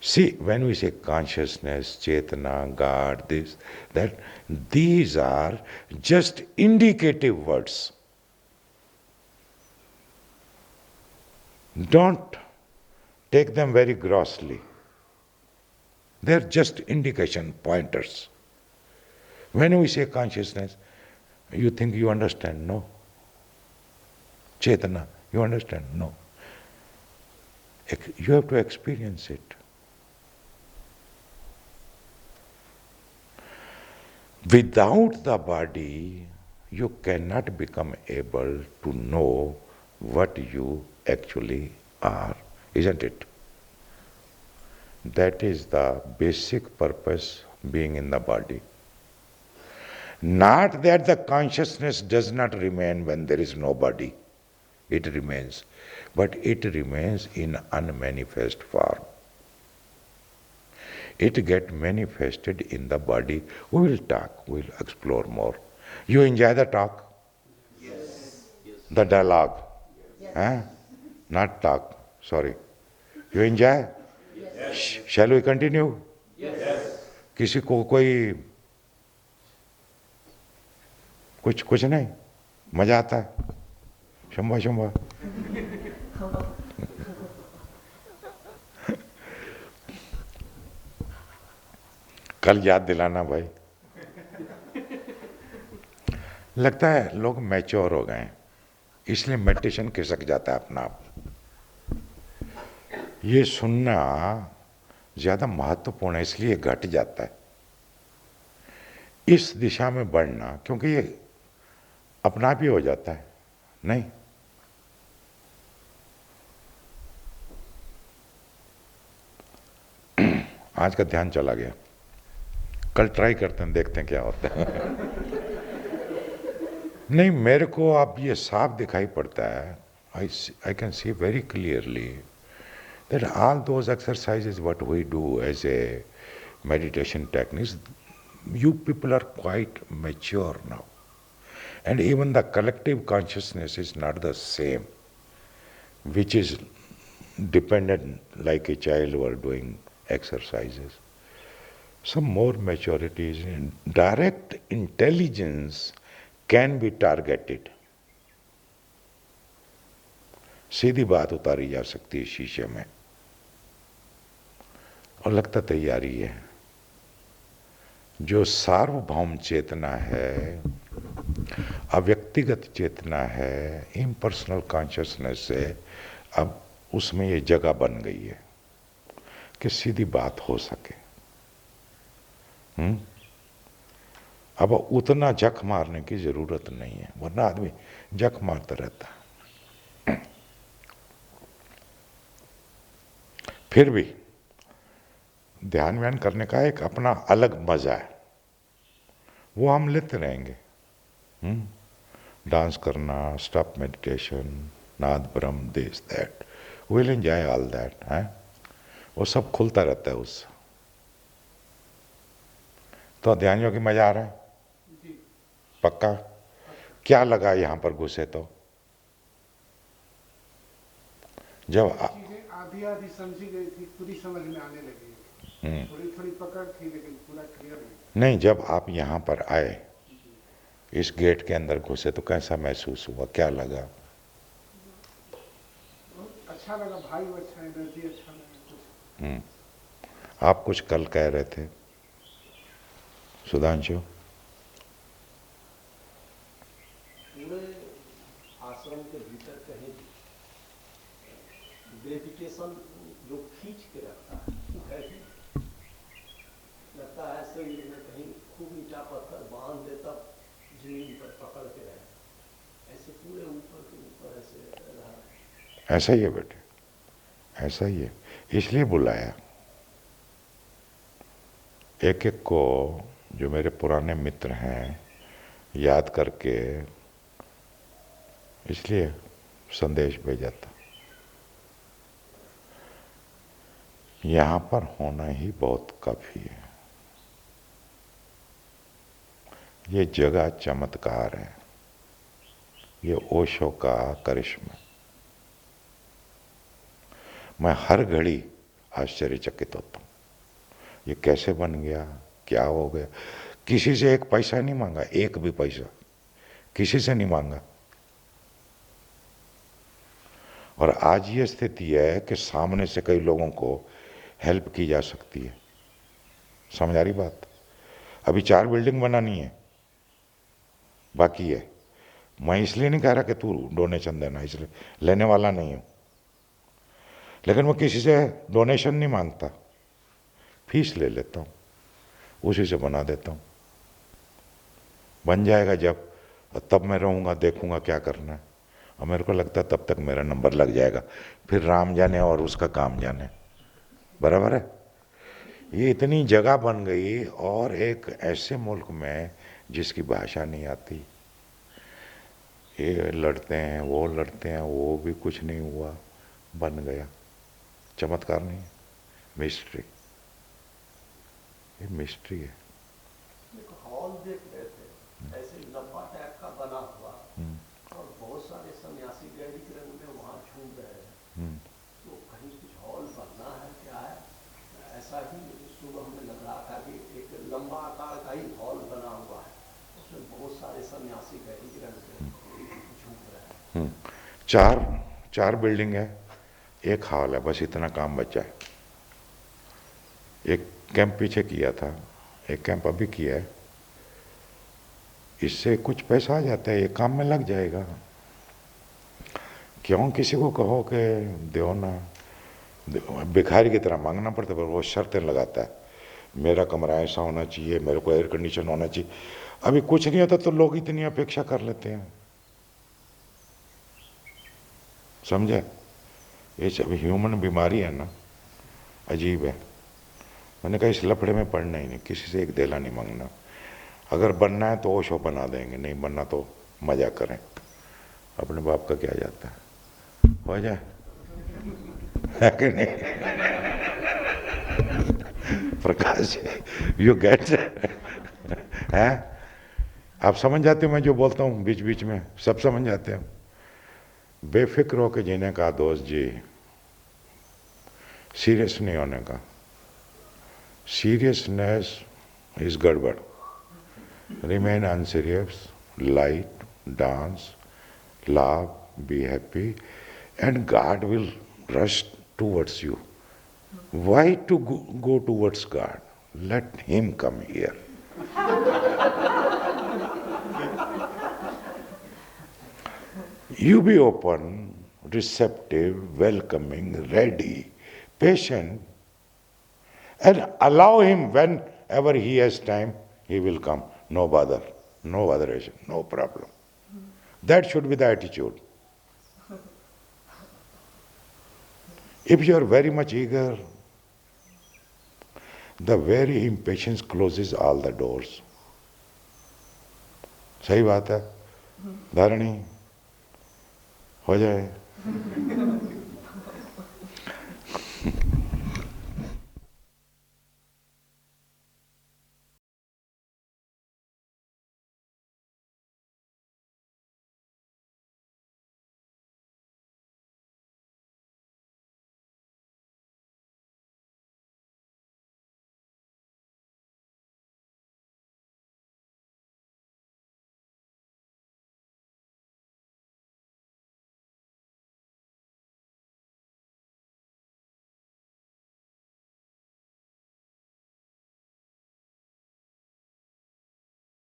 See, when we say consciousness, Chetana, God, this, that, these are just indicative words. Don't take them very grossly. They're just indication pointers. When we say consciousness, you think you understand? No. Chetana, you understand? No. You have to experience it. Without the body, you cannot become able to know what you actually are, isn't it? That is the basic purpose being in the body. Not that the consciousness does not remain when there is no body. It remains. But it remains in unmanifest form. It gets manifested in the body. We will talk, we will explore more. You enjoy the talk? Yes. The dialogue? Yes. Huh? Not talk, sorry. You enjoy? Yes. Shall we continue? Yes. किसी को कोई कुछ नहीं? मजा आता है? शंभा शंभा कल याद दिलाना भाई। लगता है लोग मैच्योर हो गए इसलिए मेडिटेशन खिसक जाता है अपना आप। ये सुनना ज्यादा महत्वपूर्ण है इसलिए घट जाता है। इस दिशा में बढ़ना क्योंकि ये अपना आप ही हो जाता है नहीं। आज का ध्यान चला गया, कल ट्राई करते हैं, देखते हैं क्या होता है। नहीं, मेरे को अब ये साफ दिखाई पड़ता है। I can see very clearly that all those exercises what we do as a meditation techniques, you people are quite mature now. And even the collective consciousness is not the same, which is dependent like a child who are doing exercises. Some more maturity is in direct intelligence can be targeted. सीधी बात उतारी जा सकती है शीशे में और लगता तैयारी है। जो सार्वभौम चेतना है, अव्यक्तिगत चेतना है, इम्पर्सनल कॉन्शियसनेस है, अब उसमें ये जगह बन गई है कि सीधी बात हो सके। अब उतना जख मारने की जरूरत नहीं है, वरना आदमी जख मारता रहता है। फिर भी ध्यान व्यान करने का एक अपना अलग मजा है, वो हम लेते रहेंगे। डांस करना, स्टॉप मेडिटेशन, नाद ब्रह्म, this that, will enjoy all that है, वो सब खुलता रहता है उससे। तो ध्यान योगी मजा आ रहा है? पक्का? क्या लगा यहां पर घुसे तो? जब आधी आधी समझी गई थी, पूरी समझ में आने लगी। थोड़ी थोड़ी पकड़ थी लेकिन पूरा क्लियर नहीं। जब आप यहाँ पर आए, इस गेट के अंदर घुसे तो कैसा महसूस हुआ, क्या लगा? अच्छा लगा भाई, अच्छा एनर्जी, अच्छा लगा कुछ। आप कुछ कल कह रहे थे सुधांशु? ग्रेविटेशन जो खींच के रखता है वो है भी लगता है ऐसे ही में कहीं खूब ईटा पत्थर बांध दे तब जमीन पर पकड़ के रहे ऐसे पूरे ऊपर के ऊपर ऐसे रहा। ऐसा ही है बेटे, ऐसा ही है, इसलिए बुलाया एक एक को। जो मेरे पुराने मित्र हैं याद करके इसलिए संदेश भेजा था। यहाँ पर होना ही बहुत काफी है। ये जगह चमत्कार है, ये ओशो का करिश्मा। मैं हर घड़ी आश्चर्यचकित होता हूँ, ये कैसे बन गया, क्या हो गया। किसी से एक पैसा नहीं मांगा, एक भी पैसा किसी से नहीं मांगा। और आज ये स्थिति है कि सामने से कई लोगों को हेल्प की जा सकती है। समझ आ रही बात? अभी 4 बिल्डिंग बनानी है, बाकी है। मैं इसलिए नहीं कह रहा कि तू डोनेशन देना, इसलिए लेने वाला नहीं हूं, लेकिन मैं किसी से डोनेशन नहीं मांगता, फीस ले लेता हूं, उसी से बना देता हूं। बन जाएगा जब, तब मैं रहूंगा, देखूंगा क्या करना है। और मेरे को लगता है तब तक मेरा नंबर लग जाएगा, फिर राम जाने और उसका काम जाने। बराबर है? ये इतनी जगह बन गई, और एक ऐसे मुल्क में जिसकी भाषा नहीं आती, ये लड़ते हैं, वो लड़ते हैं, वो भी कुछ नहीं हुआ, बन गया। चमत्कार नहीं, मिस्ट्री, ये मिस्ट्री है। एक हॉल देख रहे थे ऐसे लंबा टाइप का बना हुआ, और बहुत सारे सन्यासी गहरी रंग में वहाँ झूम रहे हैं। तो कहीं कुछ हॉल बनना है क्या है? ऐसा ही सुबह में लग रहा था कि एक लंबा आकार का ही हॉल बना हुआ है, उसमें बहुत सारे सन्यासी गहरी रंग में झूम रहे हैं। चार बिल्डिंग है, एक हॉल है, बस इतना काम बचा है। एक कैंप पीछे किया था, एक कैंप अभी किया है। इससे कुछ पैसा आ जाता है, ये काम में लग जाएगा। क्यों किसी को कहो कि दो ना, भिखारी की तरह मांगना पड़ता है, पर वो शर्तें लगाता है। मेरा कमरा ऐसा होना चाहिए, मेरे को एयर कंडीशन होना चाहिए। अभी कुछ नहीं होता तो लोग इतनी अपेक्षा कर लेते हैं। समझे? ये सब ह्यूमन बीमारी है ना, अजीब है। मैंने कहा इस लफड़े में पड़ना ही नहीं, किसी से एक देला नहीं मांगना। अगर बनना है तो ओशो बना देंगे, नहीं बनना तो मजा करें। अपने बाप का क्या जाता है, हो जाए, है कि नहीं? प्रकाश, यू गेट है? आप समझ जाते हो मैं जो बोलता हूँ बीच बीच में, सब समझ जाते हो। बेफिक्र होकर जीने का दोस्त जी, सीरियस नहीं होने का। सीरियसनेस इज गड़बड़। Remain unserious, light, dance, laugh, be happy, and God will rush towards you. Why to go towards God? Let Him come here. You be open, receptive, welcoming, ready, patient, and allow Him whenever He has time, He will come. No bother, no botheration, no problem. That should be the attitude. If you are very much eager, the very impatience closes all the doors. सही बात है, धारणी हो जाए।